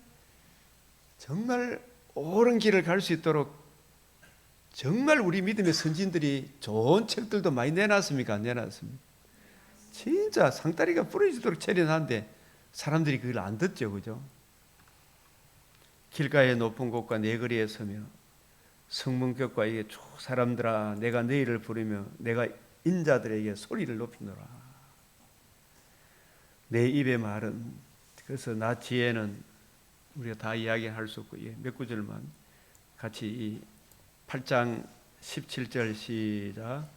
Speaker 1: 옳은 길을 갈 수 있도록 정말 우리 믿음의 선진들이 좋은 책들도 많이 내놨습니까? 안 내놨습니까? 진짜 상다리가 부러지도록 처리하는데 사람들이 그걸 안 듣죠, 그죠? 길가의 높은 곳과 내 거리에 서며 성문격과 이게 쭉 사람들아, 내가 너희를 부르며 내가 인자들에게 소리를 높이노라. 내 입의 말은, 그래서 나 지혜는 우리가 다 이야기할 수 없고 몇 구절만 같이 이 8장 17절 시작.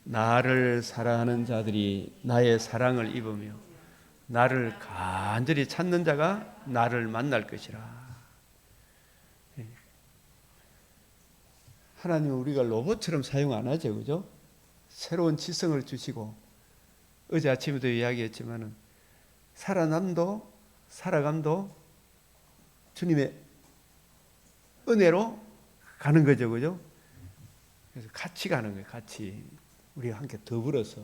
Speaker 1: 나를 사랑하는 자들이 나의 사랑을 입으며 나를 간절히 찾는 자가 나를 만날 것이라. 하나님은 우리가 로봇처럼 사용 안 하죠, 그죠? 새로운 지성을 주시고, 어제 아침에도 이야기했지만은 살아남도 살아감도 주님의 은혜로 가는 거죠, 그죠? 그래서 같이 가는 거예요, 같이. 우리가 함께 더불어서.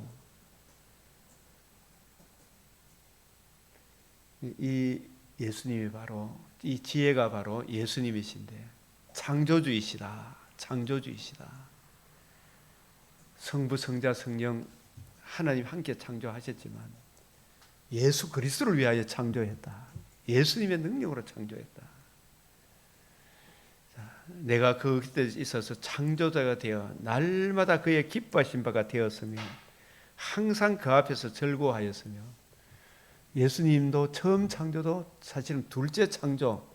Speaker 1: 이 예수님이 바로, 이 지혜가 바로 예수님이신데, 창조주이시다. 창조주이시다. 성부, 성자, 성령 하나님 함께 창조하셨지만 예수 그리스도를 위하여 창조했다. 예수님의 능력으로 창조했다. 내가 그때 있어서 창조자가 되어 날마다 그의 기뻐하신 바가 되었으며 항상 그 앞에서 즐거워하였으며, 예수님도 처음 창조도 사실은 둘째 창조,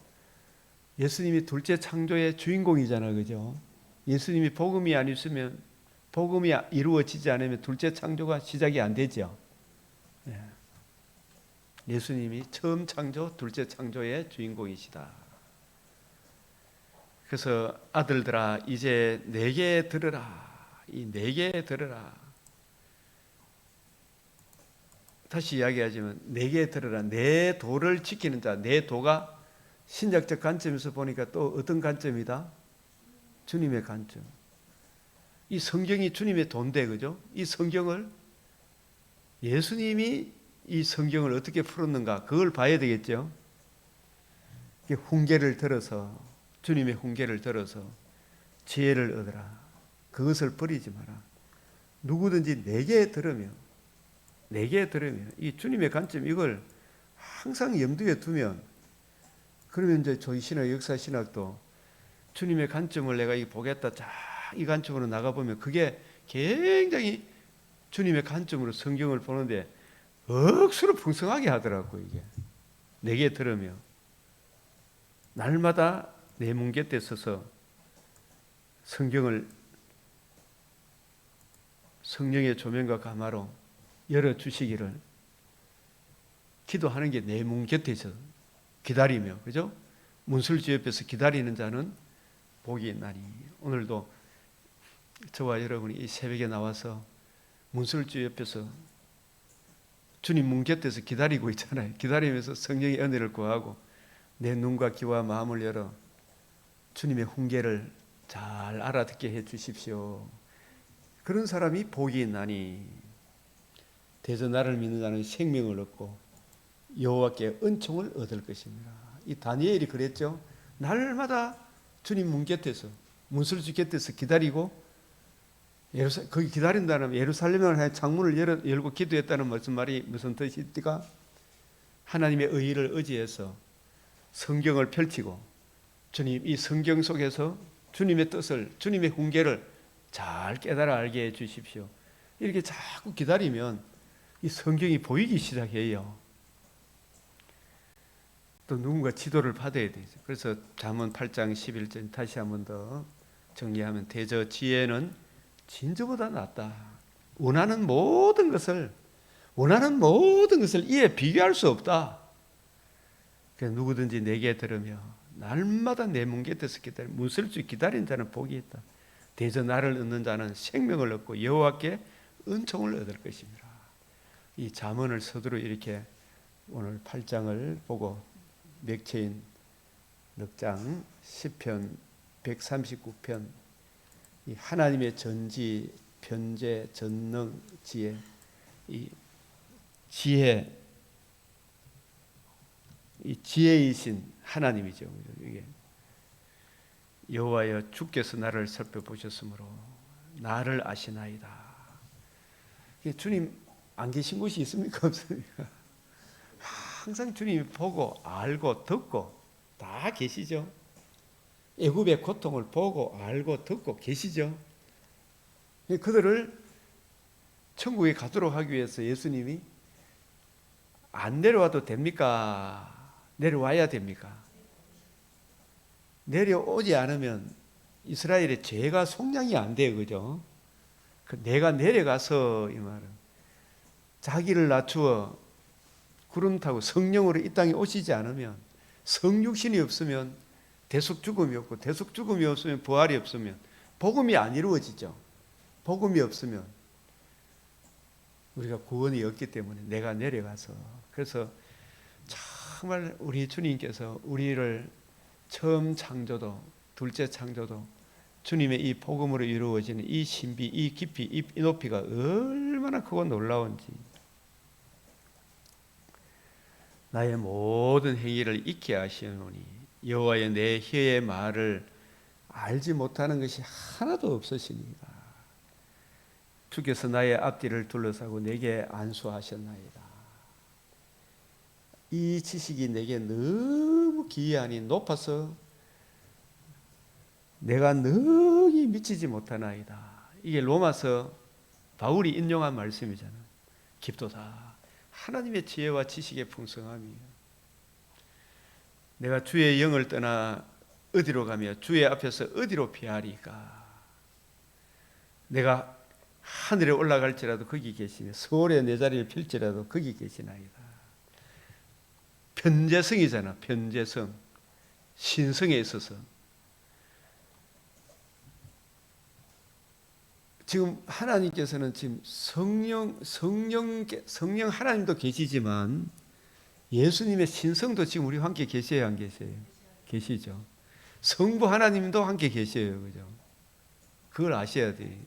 Speaker 1: 예수님이 둘째 창조의 주인공이잖아, 그죠? 예수님이 복음이 안 있으면, 복음이 이루어지지 않으면 둘째 창조가 시작이 안 되죠. 예수님이 처음 창조, 둘째 창조의 주인공이시다. 그래서 아들들아 이제 내게 들으라. 이 내게 들으라. 다시 이야기하지만 내게 들으라. 내 도를 지키는 자. 내 도가 신약적 관점에서 보니까 또 어떤 관점이다? 주님의 관점. 이 성경이 주님의 도인데, 그죠? 이 성경을 예수님이 이 성경을 어떻게 풀었는가, 그걸 봐야 되겠죠. 훈계를 들어서, 주님의 훈계를 들어서 지혜를 얻으라. 그것을 버리지 마라. 누구든지 내게 들으며 이 주님의 관점, 이걸 항상 염두에 두면, 그러면 이제 저희 신학, 역사 신학도 주님의 관점을 내가 보겠다, 이 관점으로 나가보면 그게 굉장히 주님의 관점으로 성경을 보는데 억수로 풍성하게 하더라고요. 이게 내게 들으며 날마다 내 문 곁에 서서 성경을 성령의 조명과 가마로 열어주시기를 기도하는 게 내 문 곁에 있어 기다리며, 그죠? 문술주 옆에서 기다리는 자는 복이 있나니. 오늘도 저와 여러분이 이 새벽에 나와서 문술주 옆에서 주님 문 곁에서 기다리고 있잖아요. 기다리면서 성령의 은혜를 구하고 내 눈과 귀와 마음을 열어 주님의 훈계를 잘 알아듣게 해 주십시오. 그런 사람이 복이 있나니. 대저 나를 믿는 자는 생명을 얻고 여호와께 은총을 얻을 것입니다. 이 다니엘이 그랬죠. 날마다 주님 문 곁에서, 문술주 곁에서 기다리고 거기 기다린다는 예루살렘을 향해 창문을 열고 기도했다는 무슨 뜻입니까? 하나님의 의의를 의지해서 성경을 펼치고 주님 이 성경 속에서 주님의 뜻을 주님의 훈계를 잘 깨달아 알게 해 주십시오. 이렇게 자꾸 기다리면 이 성경이 보이기 시작해요. 또 누군가 지도를 받아야 되죠. 그래서 잠언 8장 11절 다시 한 번 더 정리하면 대저 지혜는 진주보다 낫다. 원하는 모든 것을 이에 비교할 수 없다. 그래서 누구든지 내게 들으며 날마다 내 문 곁에서 기다려 문설주 기다린 자는 복이 있다. 대저 나를 얻는 자는 생명을 얻고 여호와께 은총을 얻을 것입니다. 이 잠언을 서두로 이렇게 오늘 8장을 보고 맥체인 넉장 10편 139편 이 하나님의 전지 변제 전능 지혜 이 지혜 이 지혜이신 하나님이죠. 이게 여호와여 주께서 나를 살펴보셨으므로 나를 아시나이다. 주님 안 계신 곳이 있습니까? 없습니까? 항상 주님이 보고 알고 듣고 다 계시죠. 애굽의 고통을 보고 알고 듣고 계시죠. 그들을 천국에 가도록 하기 위해서 예수님이 안 내려와도 됩니까? 내려와야 됩니까? 내려오지 않으면 이스라엘의 죄가 속량이 안 돼요. 그죠? 내가 내려가서 이 말은 자기를 낮추어 구름 타고 성령으로 이 땅에 오시지 않으면 성육신이 없으면 대속 죽음이 없고 대속 죽음이 없으면 부활이 없으면 복음이 안 이루어지죠. 복음이 없으면 우리가 구원이 없기 때문에 내가 내려가서 그래서 정말 우리 주님께서 우리를 처음 창조도 둘째 창조도 주님의 이 복음으로 이루어지는 이 신비, 이 깊이, 이 높이가 얼마나 크고 놀라운지 나의 모든 행위를 잊게 하시노니 여호와의 내 혀의 말을 알지 못하는 것이 하나도 없으시니이다. 주께서 나의 앞뒤를 둘러싸고 내게 안수하셨나이다. 이 지식이 내게 너무 기이하니 높아서 내가 능히 미치지 못하나이다. 이게 로마서 바울이 인용한 말씀이잖아요. 깊도다. 하나님의 지혜와 지식의 풍성함이에요. 내가 주의 영을 떠나 어디로 가며 주의 앞에서 어디로 피하리까? 내가 하늘에 올라갈지라도 거기 계시며 서울에 내 자리를 필지라도 거기 계시나이다. 편재성이잖아. 편재성. 신성에 있어서 지금 하나님께서는 지금 성령 하나님도 계시지만 예수님의 신성도 지금 우리와 함께 계셔요, 안 계세요? 계시죠. 성부 하나님도 함께 계셔요, 그죠? 그걸 아셔야 돼.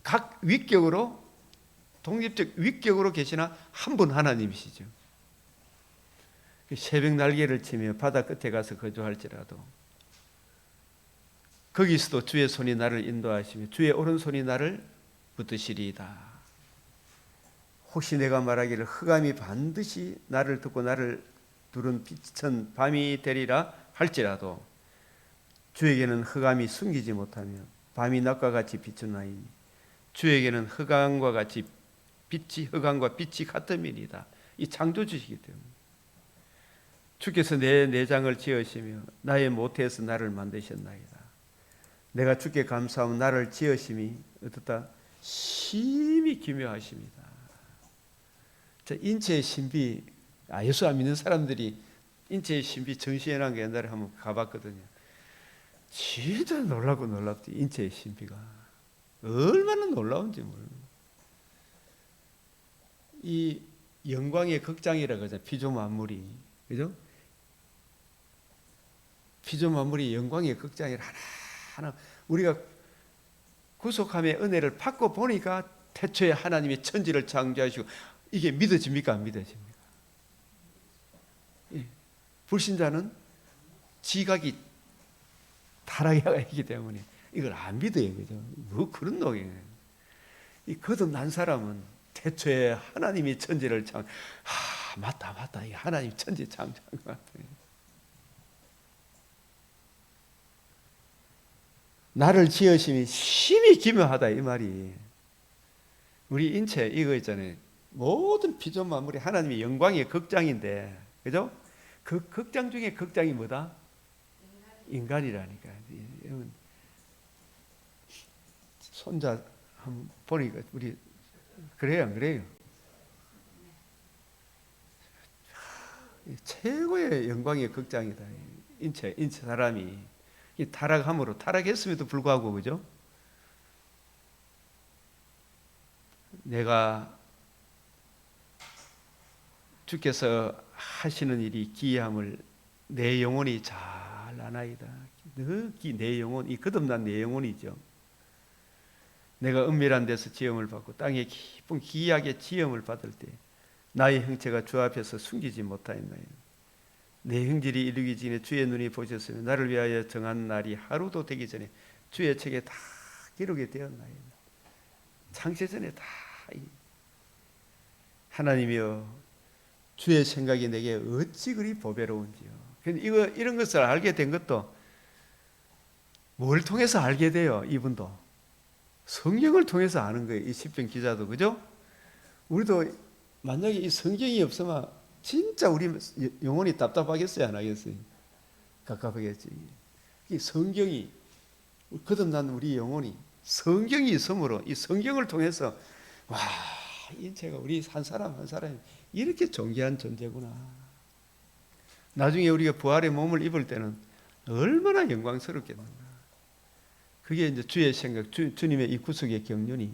Speaker 1: 각 위격으로 독립적 위격으로 계시나 한 분 하나님이시죠. 새벽 날개를 치며 바다 끝에 가서 거주할지라도 거기서도 주의 손이 나를 인도하시며 주의 오른손이 나를 붙드시리이다. 혹시 내가 말하기를 흑암이 반드시 나를 듣고 나를 두른 빛은 밤이 되리라 할지라도 주에게는 흑암이 숨기지 못하며 밤이 낮과 같이 비추나이니 주에게는 흑암과 빛이 같음이니이다. 이 창조주시기 때문에 주께서 내 내장을 지으시며 나의 모태에서 나를 만드셨나이다. 내가 주께 감사하면 나를 지으심이 어떻다? 심히 기묘하십니다. 인체의 신비, 예수 안 믿는 사람들이 인체의 신비 전시회라는 게 옛날에 한번 가봤거든요. 진짜 놀랍지. 인체의 신비가 얼마나 놀라운지 모르는. 이 영광의 극장이라고 하죠. 피조만물이, 그죠? 피조만물이 영광의 극장이라 하나 우리가 구속함의 은혜를 받고 보니까 태초에 하나님이 천지를 창조하시고 이게 믿어집니까? 안 믿어집니까? 예. 불신자는 지각이 타락해가 있기 때문에 이걸 안 믿어요. 그죠? 뭐 그런 놈이에요. 이 거듭난 사람은 태초에 하나님이 천지를 맞다. 이 하나님 천지 창조한 것 같아요. 나를 지으심이 심히 기묘하다 이 말이. 우리 인체 이거 있잖아요. 모든 피조 만물이 하나님의 영광의 극장인데, 그죠? 그 극장 중에 극장이 뭐다? 인간이라니까. 손자 한번 보니까 우리 그래요, 안 그래요? 최고의 영광의 극장이다. 인체 사람이 이 타락했음에도 불구하고, 그죠? 내가 주께서 하시는 일이 기이함을 내 영혼이 잘 아나이다. 내 영혼, 이 거듭난 내 영혼이죠. 내가 은밀한 데서 지음을 받고 땅에 깊은 기이하게 지음을 받을 때 나의 형체가 주 앞에서 숨기지 못하였나이다. 내 형질이 이루기 전에 주의 눈이 보셨으며 나를 위하여 정한 날이 하루도 되기 전에 주의 책에 다 기록이 되었나이다. 창세 전에 다. 하나님이여, 주의 생각이 내게 어찌 그리 보배로운지요. 이런 것을 알게 된 것도 뭘 통해서 알게 돼요? 이분도 성경을 통해서 아는 거예요. 이 시편 기자도, 그죠? 우리도 만약에 이 성경이 없으면 진짜 우리 영혼이 답답하겠어요, 안 하겠어요? 갑갑하겠지. 이 성경이, 거듭난 우리 영혼이 성경이 있으므로 이 성경을 통해서 와, 인체가 우리 한 사람 한 사람이 이렇게 존귀한 존재구나. 나중에 우리가 부활의 몸을 입을 때는 얼마나 영광스럽겠는가. 그게 이제 주의 생각, 주님의 이 구속의 경륜이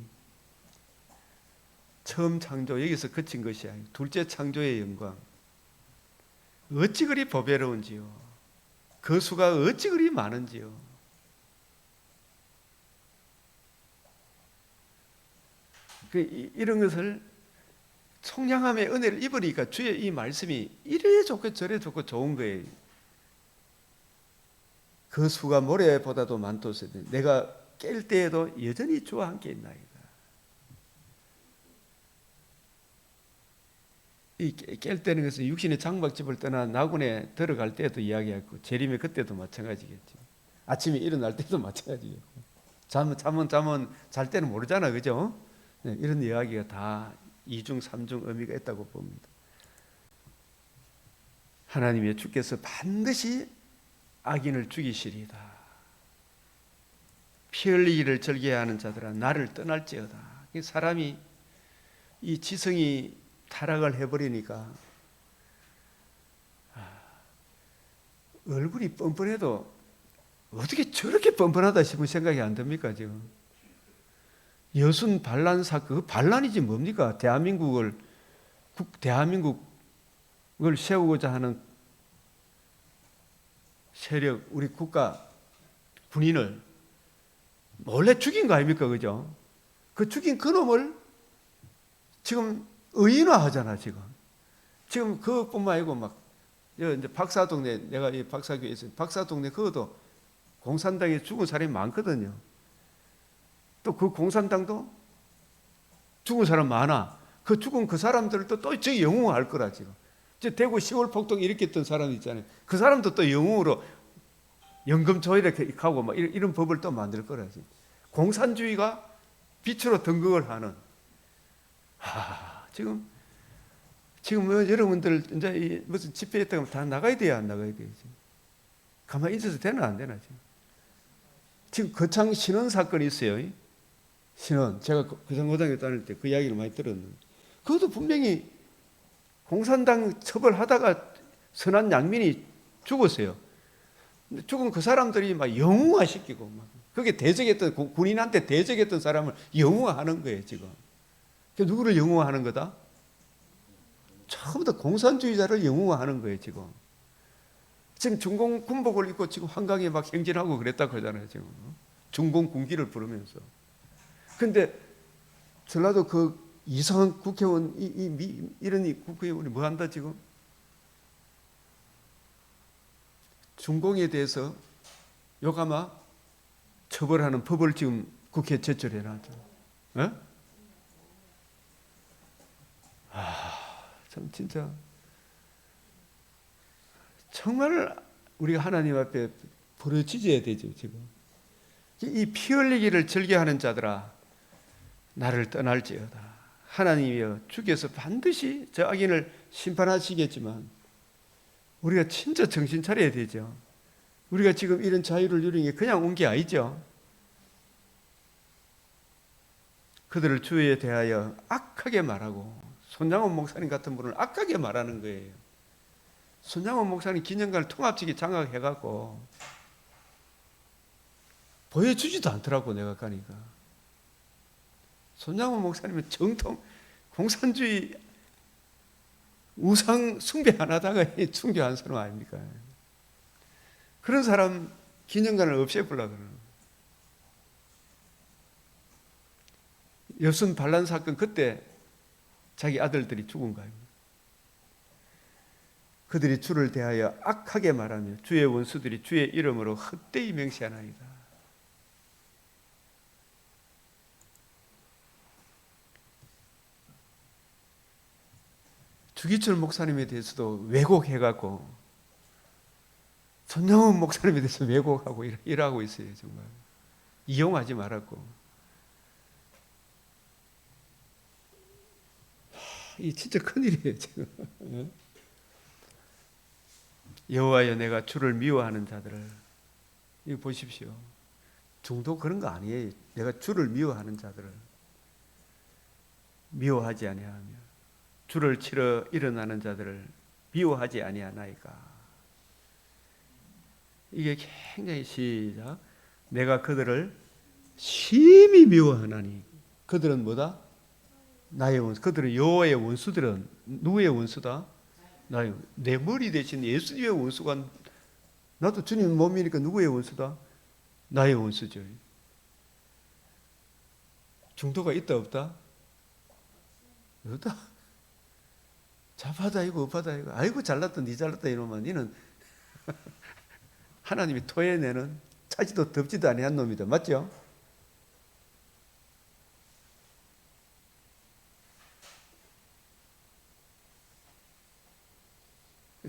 Speaker 1: 처음 창조 여기서 그친 것이 아니고 둘째 창조의 영광, 어찌 그리 보배로운지요. 그 수가 어찌 그리 많은지요. 이런 것을 속량함의 은혜를 입으니까 주의 이 말씀이 이래 좋고 저래 좋고 좋은 거예요. 그 수가 모래보다도 많도소이다. 내가 깰 때에도 여전히 주와 함께 있나이다. 이 깰 때는 그래서 육신의 장막집을 떠나 나군에 들어갈 때도 이야기했고 재림의 그때도 마찬가지겠죠. 아침에 일어날 때도 마찬가지겠고. 잠은 잘 때는 모르잖아, 그죠? 네, 이런 이야기가 다 이중 삼중 의미가 있다고 봅니다. 하나님의 주께서 반드시 악인을 죽이시리이다. 피 흘리기를 즐겨하는 자들아 나를 떠날지어다. 사람이 이 지성이 타락을 해버리니까 얼굴이 뻔뻔해도 어떻게 저렇게 뻔뻔하다 싶은 생각이 안 듭니까? 지금 여순 반란 사건, 그 반란이지 뭡니까? 대한민국을 세우고자 하는 세력, 우리 국가 군인을 몰래 죽인 거 아닙니까? 그죠? 그 죽인 그놈을 지금 의인화하잖아, 지금 그것뿐만 아니고 막 이제 박사동네, 내가 이 박사교에 있어요. 박사동네 그것도 공산당에 죽은 사람이 많거든요. 또 그 공산당도 죽은 사람 많아. 그 죽은 그 사람들도 또 저기 영웅할 거라 지금. 대구 10월 폭동 일으켰던 사람 있잖아요. 그 사람도 또 영웅으로 연금 조이렇게 하고 막 이런 법을 또 만들 거라 지금. 공산주의가 빛으로 등극을 하는. 지금 뭐 여러분들 이제 무슨 집회에 있다가 다 나가야 돼야 안 나가야 돼요. 지금. 가만히 있어도 되나 안 되나 지금 거창 신원 사건이 있어요. 신원, 제가 거창고등학교 다닐 때 그 이야기를 많이 들었는데 그것도 분명히 공산당 처벌하다가 선한 양민이 죽었어요. 죽은 그 사람들이 막 영웅화시키고 막 그게 대적했던 군인한테 대적했던 사람을 영웅화하는 거예요 지금. 누구를 영웅화하는 거다? 처음부터 공산주의자를 영웅화하는 거예요 지금. 지금 중공 군복을 입고 지금 한강에 막 행진하고 그랬다고 하잖아요 지금. 중공 군기를 부르면서. 근데 전라도 그 이상한 국회의원 이런 국회의원이 뭐 한다 지금? 중공에 대해서 욕하마 처벌하는 법을 지금 국회에 제출해 놨죠. 예? 참 진짜 정말 우리가 하나님 앞에 부르짖어야 되죠. 지금 이 피 흘리기를 즐겨하는 자들아 나를 떠날지어다. 하나님이여 주께서 반드시 저 악인을 심판하시겠지만 우리가 진짜 정신 차려야 되죠. 우리가 지금 이런 자유를 누리는 게 그냥 온 게 아니죠. 그들을 주에 대하여 악하게 말하고, 손장원 목사님 같은 분은 악하게 말하는 거예요. 손장원 목사님 기념관을 통합직이 장악해갖고 보여주지도 않더라고. 내가 가니까 손장원 목사님은 정통 공산주의 우상 숭배 안 하다가 숭배한 사람 아닙니까? 그런 사람 기념관을 없애보려고 그러는 거예요. 여순 반란 사건 그때 자기 아들들이 죽은 거예요. 그들이 주를 대하여 악하게 말하며 주의 원수들이 주의 이름으로 헛되이 맹세하나이다. 주기철 목사님에 대해서도 왜곡해갖고 손영훈 목사님에 대해서 왜곡하고 일하고 있어요. 정말 이용하지 말았고, 이 진짜 큰일이에요 지금. 여호와여 내가 주를 미워하는 자들을, 이거 보십시오. 중도 그런 거 아니에요. 내가 주를 미워하는 자들을 미워하지 아니하며 주를 치러 일어나는 자들을 미워하지 아니하나이까. 이게 굉장히 시작. 내가 그들을 심히 미워하나니. 그들은 뭐다? 나의 원수. 그들은 여호와의 원수들은 누구의 원수다? 나의, 내 머리 대신 예수님의 원수가, 나도 주님 몸이니까 누구의 원수다? 나의 원수죠. 중도가 있다 없다? 없다. 잡하다 이거 업하다 이거, 아이고 잘났다 니 잘났다 이러면 니는 하나님이 토해내는 차지도 덥지도 아니한 놈이다. 맞죠?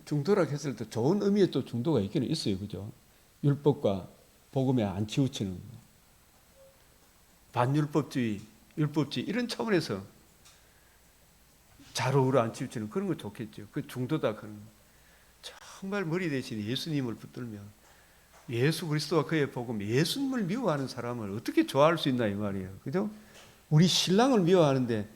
Speaker 1: 중도라고 했을 때 좋은 의미의 또 중도가 있기는 있어요. 그죠? 율법과 복음에 안 치우치는 거. 반율법주의, 율법주의 이런 차원에서 좌우로 안 치우치는 그런 거 좋겠죠. 그 중도다. 그런 거. 정말 머리 대신 예수님을 붙들며 예수 그리스도와 그의 복음, 예수님을 미워하는 사람을 어떻게 좋아할 수 있나 이 말이에요. 그죠? 우리 신랑을 미워하는데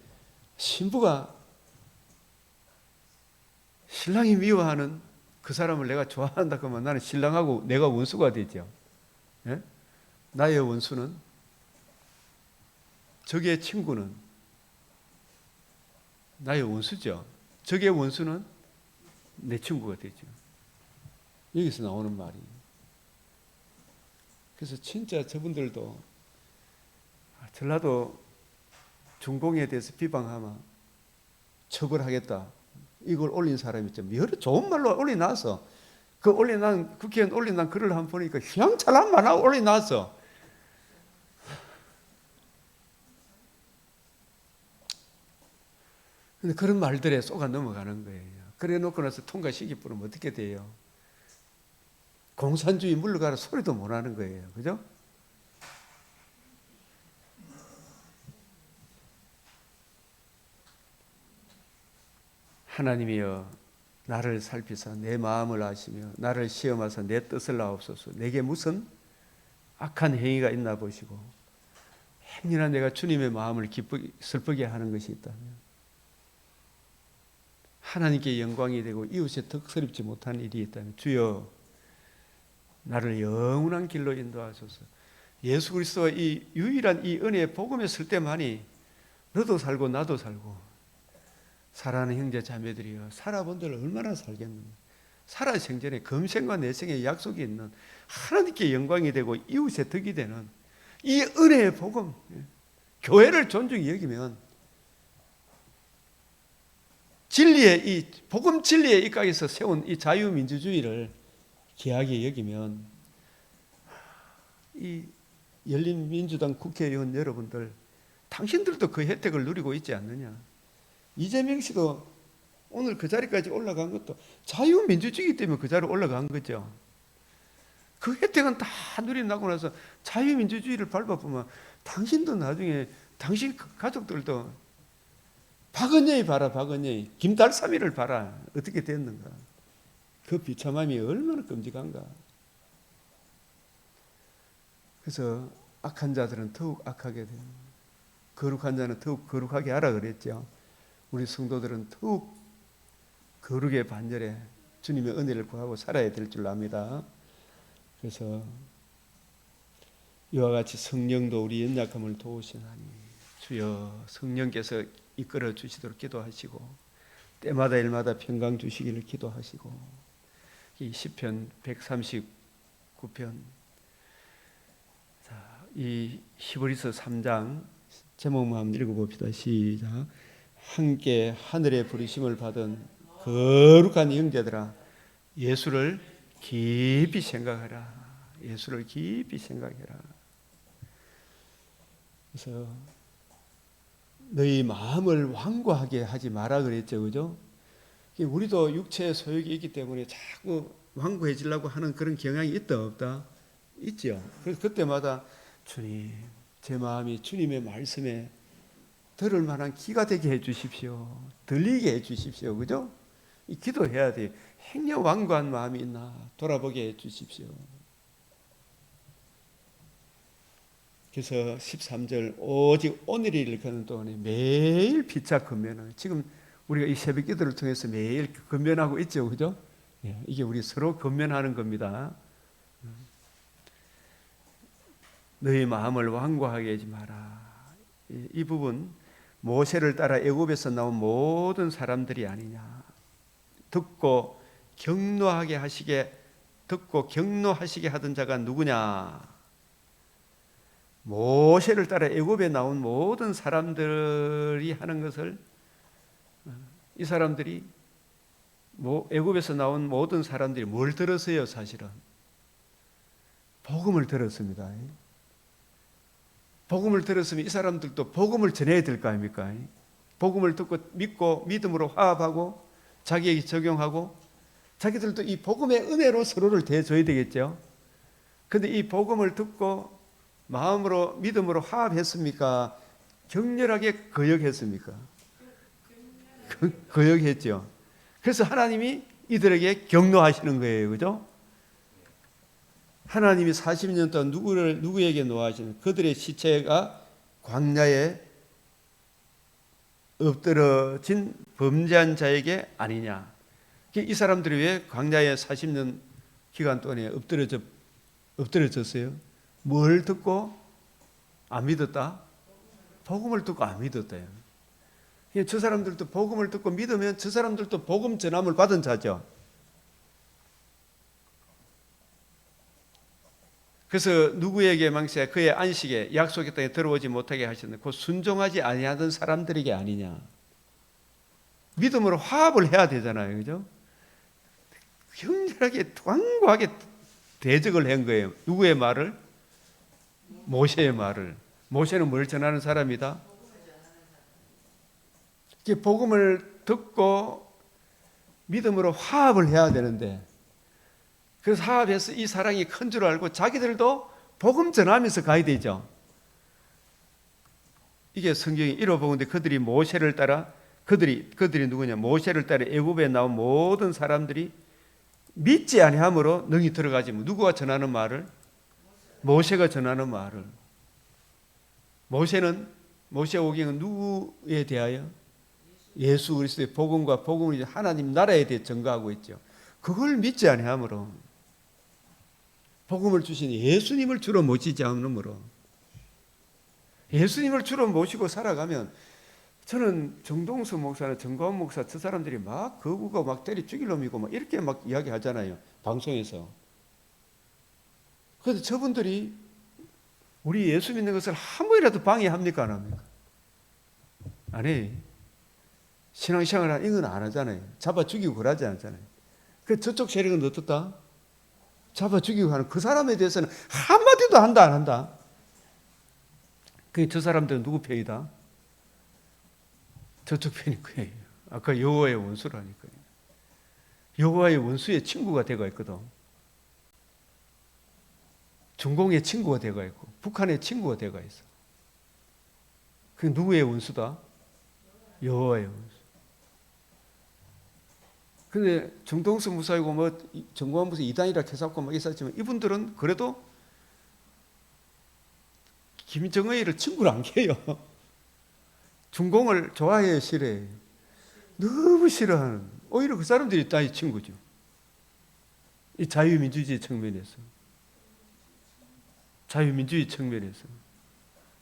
Speaker 1: 신랑이 미워하는 그 사람을 내가 좋아한다 그러면 나는 신랑하고 내가 원수가 되죠. 예? 나의 원수는, 적의 친구는 나의 원수죠. 적의 원수는 내 친구가 되죠. 여기서 나오는 말이에요. 그래서 진짜 저분들도 전라도 중공에 대해서 비방하면 처벌하겠다. 이걸 올린 사람이 좀 여러 좋은 말로 올려놨어. 그 올려난 국회의원 올려난 글을 한번 보니까 휘황찬란 말하고 올려놨어. 근데 그런 말들에 쏘가 넘어가는 거예요. 그래 놓고 나서 통과시키 뿌리면 어떻게 돼요? 공산주의 물러가라 소리도 못 하는 거예요. 그죠? 하나님이여 나를 살피사 내 마음을 아시며 나를 시험하사 내 뜻을 아옵소서. 내게 무슨 악한 행위가 있나 보시고 행여나 내가 주님의 마음을 슬프게 하는 것이 있다면 하나님께 영광이 되고 이웃에 덕스럽지 못한 일이 있다면 주여 나를 영원한 길로 인도하소서. 예수 그리스도와 이 유일한 이 은혜의 복음에 설 때만이 너도 살고 나도 살고 사랑하는 형제 자매들이여 살아본들 얼마나 살겠는가. 살아생전에 금생과 내생의 약속이 있는 하나님께 영광이 되고 이웃의 덕이 되는 이 은혜의 복음, 교회를 존중히 여기면 진리의 이 복음 진리의 입각에서 세운 이 자유민주주의를 귀하게 여기면 이 열린민주당 국회의원 여러분들, 당신들도 그 혜택을 누리고 있지 않느냐. 이재명 씨도 오늘 그 자리까지 올라간 것도 자유민주주의 때문에 그 자리에 올라간 거죠. 그 혜택은 다 누리고 나서 자유민주주의를 밟아보면 당신도 나중에 당신 가족들도 박은혜이 봐라. 박은혜이 김달삼이를 봐라. 어떻게 됐는가. 그 비참함이 얼마나 끔찍한가. 그래서 악한 자들은 더욱 악하게 돼요. 거룩한 자는 더욱 거룩하게 하라 그랬죠. 우리 성도들은 더욱 거룩의 반열에 주님의 은혜를 구하고 살아야 될 줄 압니다. 그래서 이와 같이 성령도 우리 연약함을 도우시나니 주여 성령께서 이끌어 주시도록 기도하시고 때마다 일마다 평강 주시기를 기도하시고 이 시편 139편 이 히브리서 3장 제목만 한번 읽어봅시다. 시작. 함께 하늘의 부르심을 받은 거룩한 형제들아 예수를 깊이 생각하라. 예수를 깊이 생각해라. 그래서 너희 마음을 완고하게 하지 마라 그랬죠. 그죠? 우리도 육체의 소욕이 있기 때문에 자꾸 완고해지려고 하는 그런 경향이 있다 없다? 있죠. 그래서 그때마다 주님, 제 마음이 주님의 말씀에 들을 만한 귀가 되게 해 주십시오. 들리게 해 주십시오. 그죠? 이 기도해야 돼요. 행여 완고한 마음이 있나 돌아보게 해 주십시오. 그래서 13절 오직 오늘을 일컫는 동안에 매일 피차 근면하는, 지금 우리가 이 새벽 기도를 통해서 매일 근면하고 있죠. 그죠? 이게 우리 서로 근면하는 겁니다. 너희 마음을 완고하게 하지 마라. 이 부분 모세를 따라 애굽에서 나온 모든 사람들이 아니냐. 듣고 경노하게 하던 자가 누구냐. 모세를 따라 애굽에 나온 모든 사람들이 하는 것을, 이 사람들이 애굽에서 나온 모든 사람들이 뭘 들었어요? 사실은 복음을 들었습니다. 복음을 들었으면 이 사람들도 복음을 전해야 될 거 아닙니까? 복음을 듣고 믿고 믿음으로 화합하고 자기에게 적용하고 자기들도 이 복음의 은혜로 서로를 대줘야 되겠죠. 그런데 이 복음을 듣고 마음으로 믿음으로 화합했습니까? 격렬하게 거역했습니까? 거역했죠. 그래서 하나님이 이들에게 경노하시는 거예요. 그죠? 하나님이 40년 동안 누구에게 노하시는, 그들의 시체가 광야에 엎드러진 범죄한 자에게 아니냐. 이 사람들이 왜 광야에 40년 기간 동안에 엎드려졌어요? 뭘 듣고 안 믿었다? 복음을 듣고 안 믿었대요. 저 사람들도 복음을 듣고 믿으면 저 사람들도 복음 전함을 받은 자죠. 그래서 누구에게 망세 그의 안식에 약속의 땅에 들어오지 못하게 하셨는데 그 순종하지 아니하던 사람들에게 아니냐. 믿음으로 화합을 해야 되잖아요. 그죠? 격렬하게 완고하게 대적을 한 거예요. 누구의 말을? 모세의 말을. 모세는 뭘 전하는 사람이다? 복음을 듣고 믿음으로 화합을 해야 되는데, 그래서 화합해서 이 사랑이 큰 줄 알고 자기들도 복음 전하면서 가야 되죠. 이게 성경이 이뤄보는데 그들이 모세를 따라, 그들이 누구냐? 모세를 따라 애굽에 나온 모든 사람들이 믿지 아니함으로 능히 들어가지. 누구가 전하는 말을? 모세가 전하는 말을. 모세 오경은 누구에 대하여? 예수 그리스도의 복음과 복음을 하나님 나라에 대해 전가하고 있죠. 그걸 믿지 아니함으로, 복음을 주신 예수님을 주로 모시지 않으므로, 예수님을 주로 모시고 살아가면, 저는 정동수 목사나 정가원 목사 저 사람들이 막 거구가 막 때리 죽일 놈이고 막 이렇게 막 이야기하잖아요, 방송에서. 그런데 저분들이 우리 예수 믿는 것을 한 번이라도 방해합니까 안 합니까? 안 해요. 신앙생활 이건 안 하잖아요. 잡아 죽이고 그러지 않잖아요. 그 저쪽 세력은 어떻다? 잡아 죽이고 하는 그 사람에 대해서는 한마디도 한다 안 한다? 저 사람들은 누구 편이다? 저쪽 편인 거예요. 아까 여호와의 원수라니까요. 여호와의 원수의 친구가 되어 있거든. 중공의 친구가 되어 있고 북한의 친구가 되어 있어. 그 누구의 원수다? 여호와의 원수. 근데 정동수 무사이고 뭐 정광훈 무사 이단이라 해석고 막 있었지만 이분들은 그래도 김정의를 친구로 안 해요. 중공을 좋아해요, 싫어해요? 너무 싫어하는. 오히려 그 사람들이 따위 친구죠. 이 자유민주주의 측면에서. 자유민주주의 측면에서.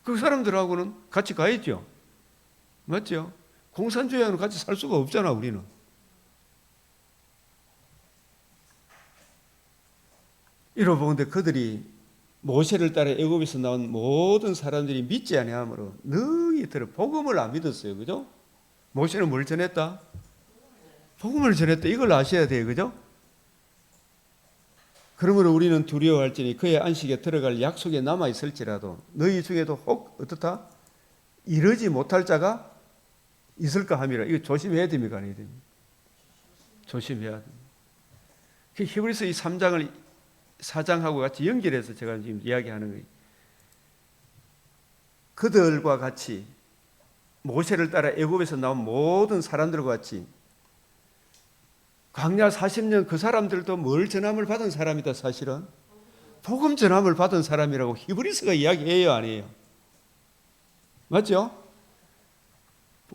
Speaker 1: 그 사람들하고는 같이 가야죠. 맞죠? 공산주의하고는 같이 살 수가 없잖아, 우리는. 이러보건대 그들이 모세를 따라 애굽에서 나온 모든 사람들이 믿지 아니하므로 너희 들어 복음을 안 믿었어요. 그죠? 모세는 뭘 전했다? 복음을 전했다. 이걸 아셔야 돼요. 그죠? 그러므로 우리는 두려워할지니 그의 안식에 들어갈 약속에 남아 있을지라도 너희 중에도 혹 어떻다? 이르지 못할 자가 있을까 함이라. 이거 조심해야 됩니까? 아니야 됩니까? 조심해야 됩니다. 히브리서 이 3장을 4장하고 같이 연결해서 제가 지금 이야기하는 거예요. 그들과 같이 모세를 따라 애굽에서 나온 모든 사람들과 같이 광야 40년 그 사람들도 뭘 전함을 받은 사람이다. 사실은 복음 전함을 받은 사람이라고 히브리서가 이야기해요, 아니에요? 맞죠?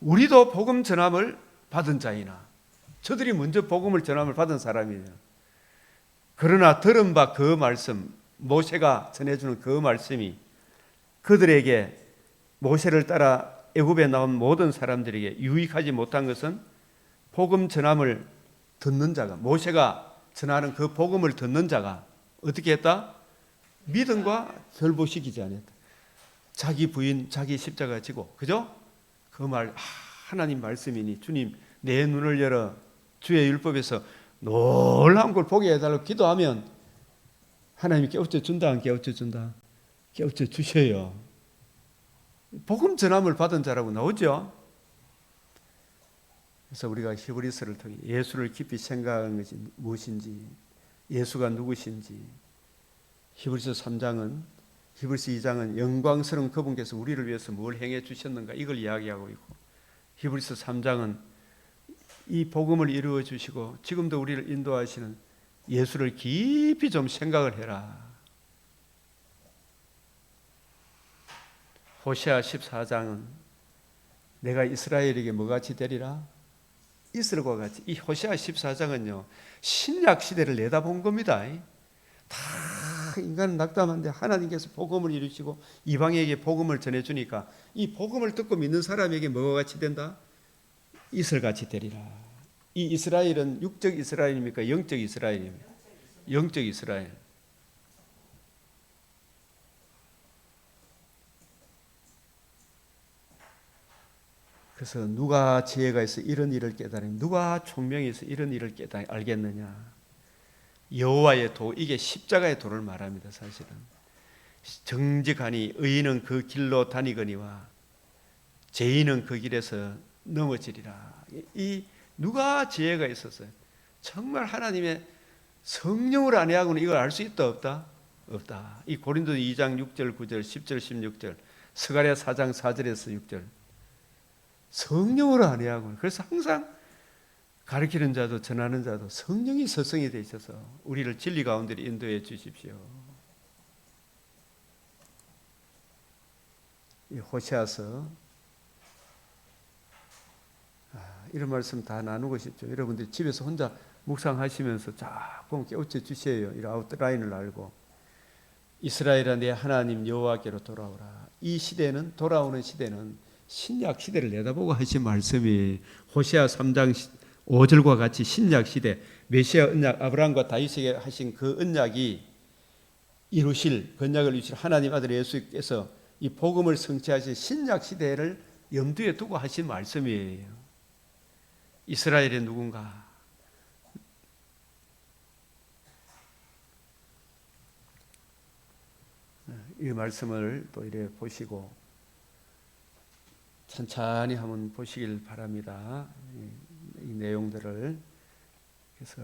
Speaker 1: 우리도 복음 전함을 받은 자이나 저들이 먼저 복음을 전함을 받은 사람이에요. 그러나 들은 바 그 말씀, 모세가 전해주는 그 말씀이 그들에게 모세를 따라 애굽에 나온 모든 사람들에게 유익하지 못한 것은 복음 전함을 듣는 자가, 모세가 전하는 그 복음을 듣는 자가 어떻게 했다? 믿음과 결부시키지 않았다. 자기 부인, 자기 십자가 지고, 그죠? 그 말, 하나님 말씀이니 주님 내 눈을 열어 주의 율법에서 놀라운 걸 보게 해달라고 기도하면 하나님이 깨우쳐 준다, 안 깨우쳐 준다? 깨우쳐 주셔요. 복음 전함을 받은 자라고 나오죠. 그래서 우리가 히브리서를 통해 예수를 깊이 생각하는 것이 무엇인지, 예수가 누구신지, 히브리서 3장은, 히브리서 2장은 영광스러운 그분께서 우리를 위해서 뭘 행해 주셨는가 이걸 이야기하고 있고, 히브리서 3장은 이 복음을 이루어 주시고 지금도 우리를 인도하시는 예수를 깊이 좀 생각을 해라. 호세아 14장은 내가 이스라엘에게 뭐같이 되리라? 이스라엘과 같이. 이 호세아 14장은요 신약 시대를 내다본 겁니다. 다 인간은 낙담한데 하나님께서 복음을 이루시고 이방에게 복음을 전해주니까 이 복음을 듣고 믿는 사람에게 뭐가 같이 된다? 이슬같이 되리라. 이 이스라엘은 육적 이스라엘입니까? 영적 이스라엘입니까? 영적 이스라엘. 그래서 누가 지혜가 있어 이런 일을 깨달으니, 누가 총명이 있어 이런 일을 알겠느냐? 여호와의 도, 이게 십자가의 도를 말합니다. 사실은 정직하니 의인은 그 길로 다니거니와 죄인은 그 길에서 넘어지리라. 이 누가 지혜가 있었어요? 정말 하나님의 성령을 안해하고는 이걸 알 수 있다 없다? 없다. 이 고린도 2장 6절 9절 10절 16절 스가랴 4장 4절에서 6절 성령으로 안해하고는. 그래서 항상 가르치는 자도 전하는 자도 성령이 서성이 되어 있어서 우리를 진리 가운데로 인도해 주십시오. 이 호세아서 이런 말씀 다 나누고 싶죠. 여러분들이 집에서 혼자 묵상하시면서 자꾸 깨우쳐 주셔요. 이 아웃라인을 알고 이스라엘아 내 하나님 여호와께로 돌아오라. 이 시대는, 돌아오는 시대는 신약 시대를 내다보고 하신 말씀이 호세아 3장 5절과 같이 신약 시대 메시아 언약 아브라함과 다윗에게 하신 그 언약이 이루실, 언약을 이루실 하나님 아들 예수께서 이 복음을 성취하신 신약 시대를 염두에 두고 하신 말씀이에요. 이스라엘의 누군가? 이 말씀을 또 이래 보시고 천천히 한번 보시길 바랍니다. 이 내용들을. 그래서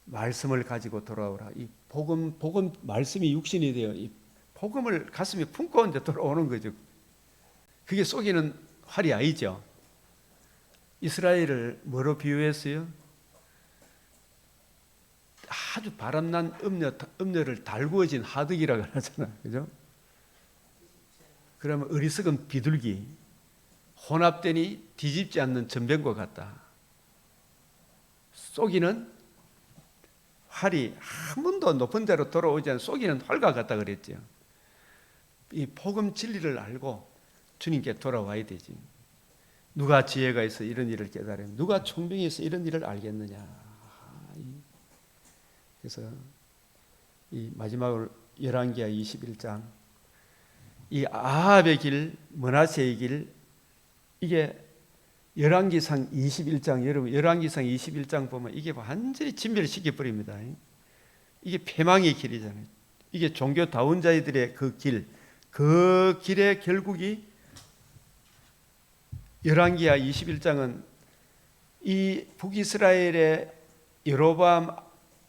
Speaker 1: 말씀을 가지고 돌아오라. 이 복음 말씀이 육신이 되어 이 복음을 가슴에 품고 이제 돌아오는 거죠. 그게 속이는 활이 아니죠. 이스라엘을 뭐로 비유했어요? 아주 바람난 음료를 달구어진 하득이라고 하잖아요. 그죠? 그러면 어리석은 비둘기, 혼합되니 뒤집지 않는 전병과 같다. 쏘기는 활이 한 번도 높은 데로 돌아오지 않은 쏘기는 활과 같다 그랬죠. 이 복음 진리를 알고 주님께 돌아와야 되지. 누가 지혜가 있어 이런 일을 깨달으면, 누가 총명이 있어 이런 일을 알겠느냐. 그래서 이 마지막으로 열왕기하 21장, 이 아합의 길, 므낫세의 길, 이게 열왕기상 21장, 여러분 열왕기상 21장 보면 이게 완전히 진멸시켜 버립니다. 이게 패망의 길이잖아요. 이게 종교다운 자들의 그 길, 그 길의 결국이 열왕기하 21장은 이 북이스라엘의 여로보암,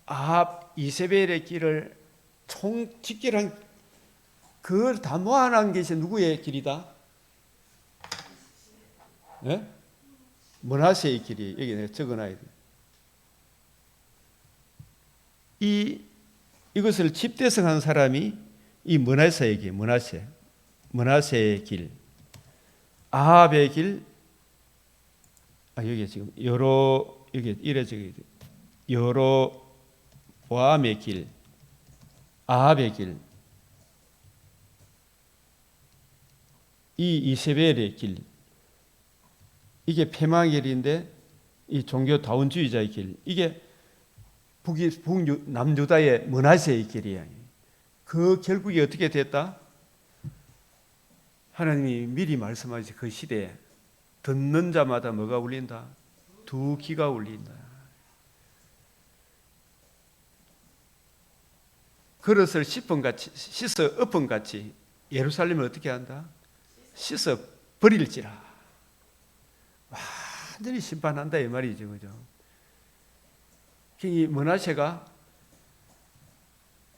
Speaker 1: 아합, 이세벨의 길을 총집결한, 그걸 다 모아놓은 것이 누구의 길이다? 네? 므낫세의 길이. 여기 내가 적어놔야 돼. 이것을 집대성한 사람이 이 므낫세의 길, 므낫세의 길, 아합의 길, 여기 지금 여기 이래 적어야 돼. 여로보암의 길, 아합의 길, 이 이세벨의 길, 이게 패망의 길인데 이 종교다운주의자의 길, 이게 남유다의 므낫세의 길이야. 그 결국이 어떻게 됐다? 하나님이 미리 말씀하신 그 시대에 듣는 자마다 뭐가 울린다? 두 귀가 울린다. 그릇을 씻어 엎은 같이 예루살렘을 어떻게 한다? 씻어 버릴지라. 완전히 심판한다 이 말이죠, 그죠? 이 므낫세가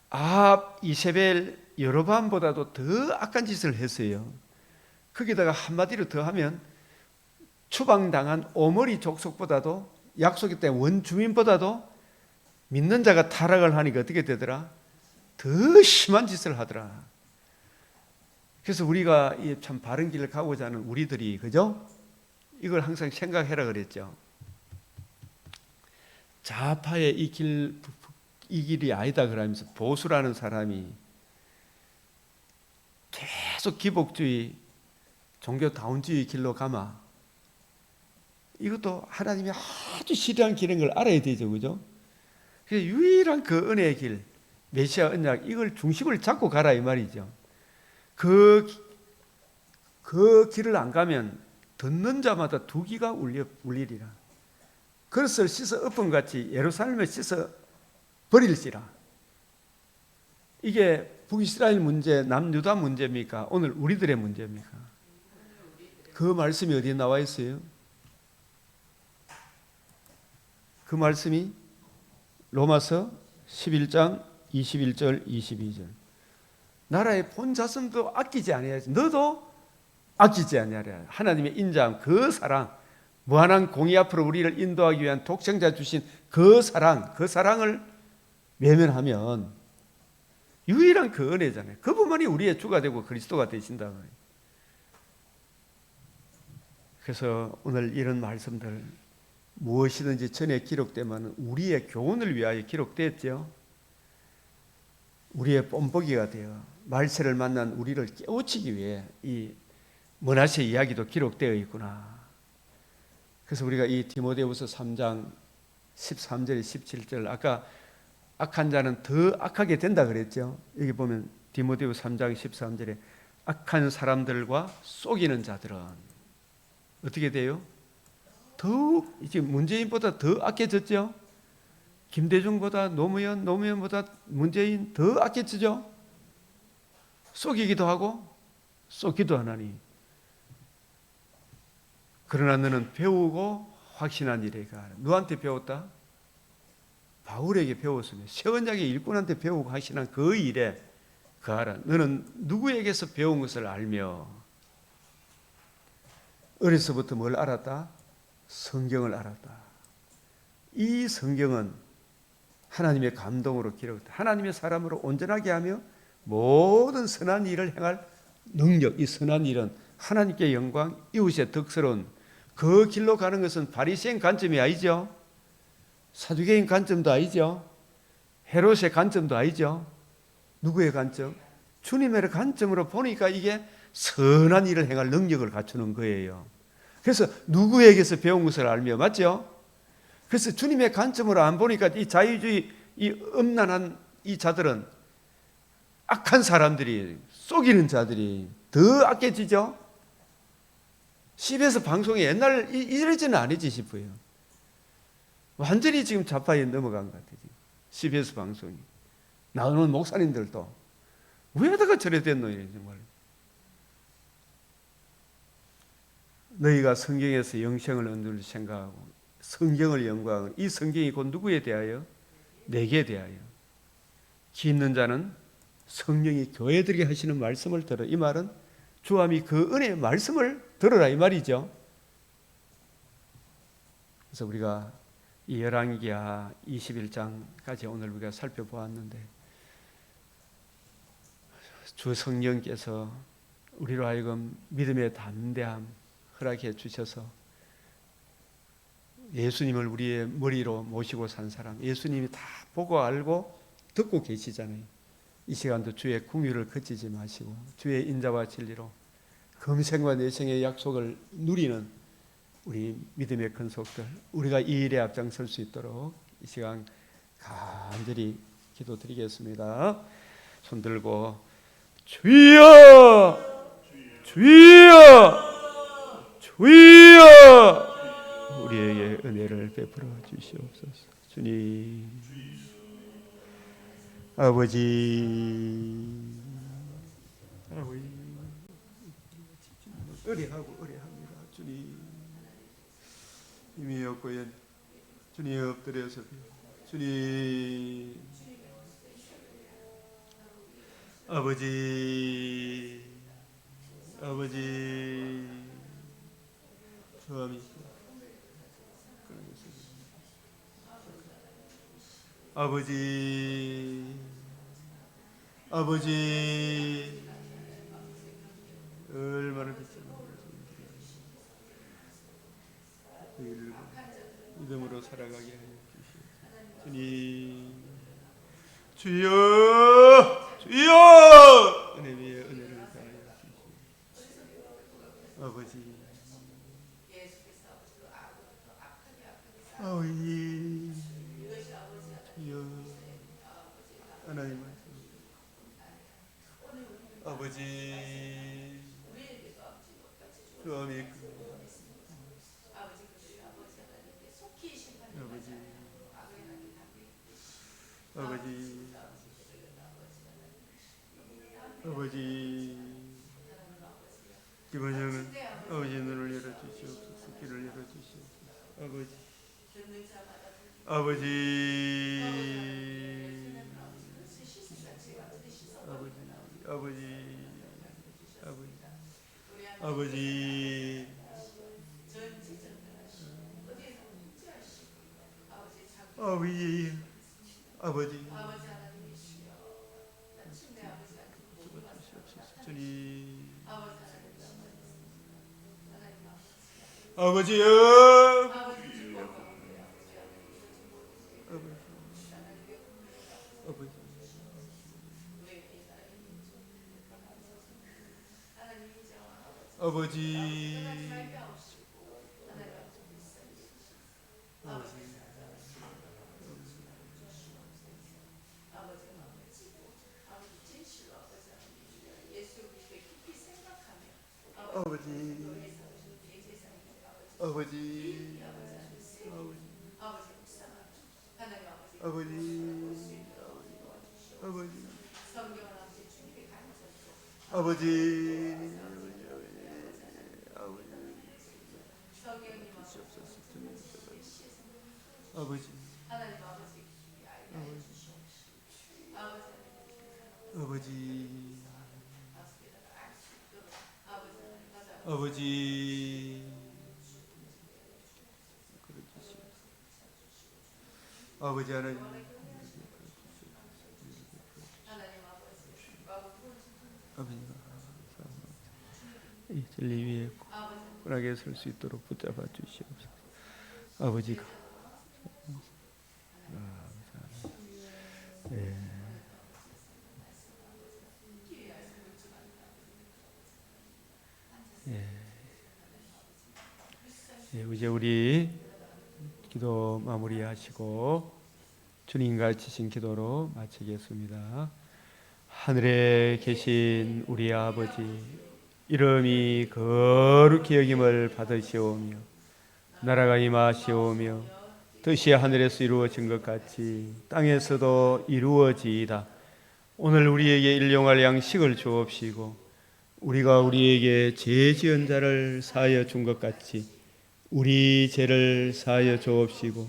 Speaker 1: 아합, 이세벨, 여로보암보다도 더 악한 짓을 했어요. 거기다가 한마디로 더 하면 추방당한 오므리 족속보다도, 약속의 땅 원주민보다도 믿는 자가 타락을 하니까 어떻게 되더라? 더 심한 짓을 하더라. 그래서 우리가 참 바른 길을 가고자 하는 우리들이, 그죠? 이걸 항상 생각해라 그랬죠. 좌파의 이 길이 아니다 그러면서 보수라는 사람이 계속 기복주의, 종교다운주의 길로 가마, 이것도 하나님이 아주 시리한 길인 걸 알아야 되죠, 그죠? 그래서 유일한 그 은혜의 길, 메시아 언약, 이걸 중심을 잡고 가라 이 말이죠. 그 길을 안 가면 듣는 자마다 두 귀가 울리리라. 그릇을 씻어 엎은 같이 예루살렘을 씻어 버릴지라. 이게 북이스라엘 문제, 남유다 문제입니까? 오늘 우리들의 문제입니까? 그 말씀이 어디에 나와 있어요? 그 말씀이 로마서 11장 21절 22절. 나라의 본 자손도 아끼지 아니하지, 너도 아끼지 아니하랴. 하나님의 인자함, 그 사랑, 무한한 공의 앞으로 우리를 인도하기 위한 독생자 주신 그 사랑을 외면하면 유일한 그 은혜잖아요. 그분만이 우리의 주가 되고 그리스도가 되신다. 그래서 오늘 이런 말씀들 무엇이든지 전에 기록되면 우리의 교훈을 위하여 기록됐죠. 우리의 뽐보기가 되어 말세를 만난 우리를 깨우치기 위해 이 므낫세 이야기도 기록되어 있구나. 그래서 우리가 이 디모데후서 3장 13절 17절, 아까 악한 자는 더 악하게 된다 그랬죠. 여기 보면 디모데후서 3장 13절에 악한 사람들과 속이는 자들은 어떻게 돼요? 더욱 이제 문재인보다 더 악해졌죠. 김대중보다 노무현보다 문재인 더 악해지죠. 속이기도 하고 속기도 하나니 그러나 너는 배우고 확신한 일에 가라. 누구한테 배웠다? 바울에게 배웠으며 새 언약의 일꾼한테 배우고 확신한 그 일에 가라. 너는 누구에게서 배운 것을 알며 어려서부터 뭘 알았다? 성경을 알았다. 이 성경은 하나님의 감동으로 기록했다. 하나님의 사람으로 온전하게 하며 모든 선한 일을 행할 능력, 이 선한 일은 하나님께 영광, 이웃의 덕스러운 그 길로 가는 것은 바리새인 관점이 아니죠. 사두개인 관점도 아니죠. 헤롯의 관점도 아니죠. 누구의 관점? 주님의 관점으로 보니까 이게 선한 일을 행할 능력을 갖추는 거예요. 그래서 누구에게서 배운 것을 알며, 맞죠? 그래서 주님의 관점으로 안 보니까 이 자유주의, 이 음란한 이 자들은, 악한 사람들이, 속이는 자들이 더 악해지죠? CBS 방송이 옛날 이러지는 아니지 싶어요. 완전히 지금 좌파에 넘어간 것 같아요. CBS 방송이. 나오는 목사님들도 왜다가 저래 됐노? 정말. 너희가 성경에서 영생을 얻는 생각하고 성경을 연구하고 이 성경이 곧 누구에 대하여? 내게 대하여. 기 있는 자는 성령이 교회들에게 하시는 말씀을 들어. 이 말은 주함이 그 은혜의 말씀을 들어라 이 말이죠. 그래서 우리가 이 열왕기하 21장까지 오늘 우리가 살펴보았는데 주 성령께서 우리로 하여금 믿음의 담대함 허락해 주셔서 예수님을 우리의 머리로 모시고 산 사람, 예수님이 다 보고 알고 듣고 계시잖아요. 이 시간도 주의 긍휼을 그치지 마시고 주의 인자와 진리로 금생과 내생의 약속을 누리는 우리 믿음의 근속들, 우리가 이 일에 앞장설 수 있도록 이 시간 간절히 기도드리겠습니다. 손 들고 주여, 주여, 주여, 우리에게 은혜를 베풀어 주시옵소서. 주님, 아버지, 의뢰합니다. 주님, 힘이 없고 주님 엎드려서 주님, 아버지, 주함이 아버지, 얼마나 믿음으로 살아가게 하여 주시옵소서. 주님, 주여, 주여, 은혜 위에 은혜를 가하여 주시옵소서. 아버지, 주여, 하나님 말씀, 아버지, 주함이 아버지, 이번에는 아버지 눈을 열어주시옵소서. 귀를 열어주시옵소서. 아버지, 주님, 아버지요, 아버지, 주시옵소서. 아버지, 아버지, 아버지, 아버지 하나님, 아버지, 이 진리 위에 굳건하게 설 수 있도록 붙잡아 주시옵소서. 아버지가 예. 예, 이제 우리 기도 마무리하시고 주님 가르치신 기도로 마치겠습니다. 하늘에 계신 우리 아버지, 이름이 거룩히 여김을 받으시오며 나라가 임하시오며 뜻이 하늘에서 이루어진 것 같이 땅에서도 이루어지이다. 오늘 우리에게 일용할 양식을 주옵시고 우리가 우리에게 죄 지은 자를 사하여 준 것 같이 우리 죄를 사하여 주옵시고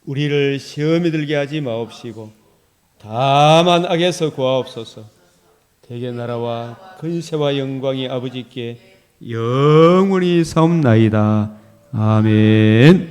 Speaker 1: 우리를 시험에 들게 하지 마옵시고 다만 악에서 구하옵소서. 대개 나라와 근세와 영광이 아버지께 영원히 사옵나이다. 아멘.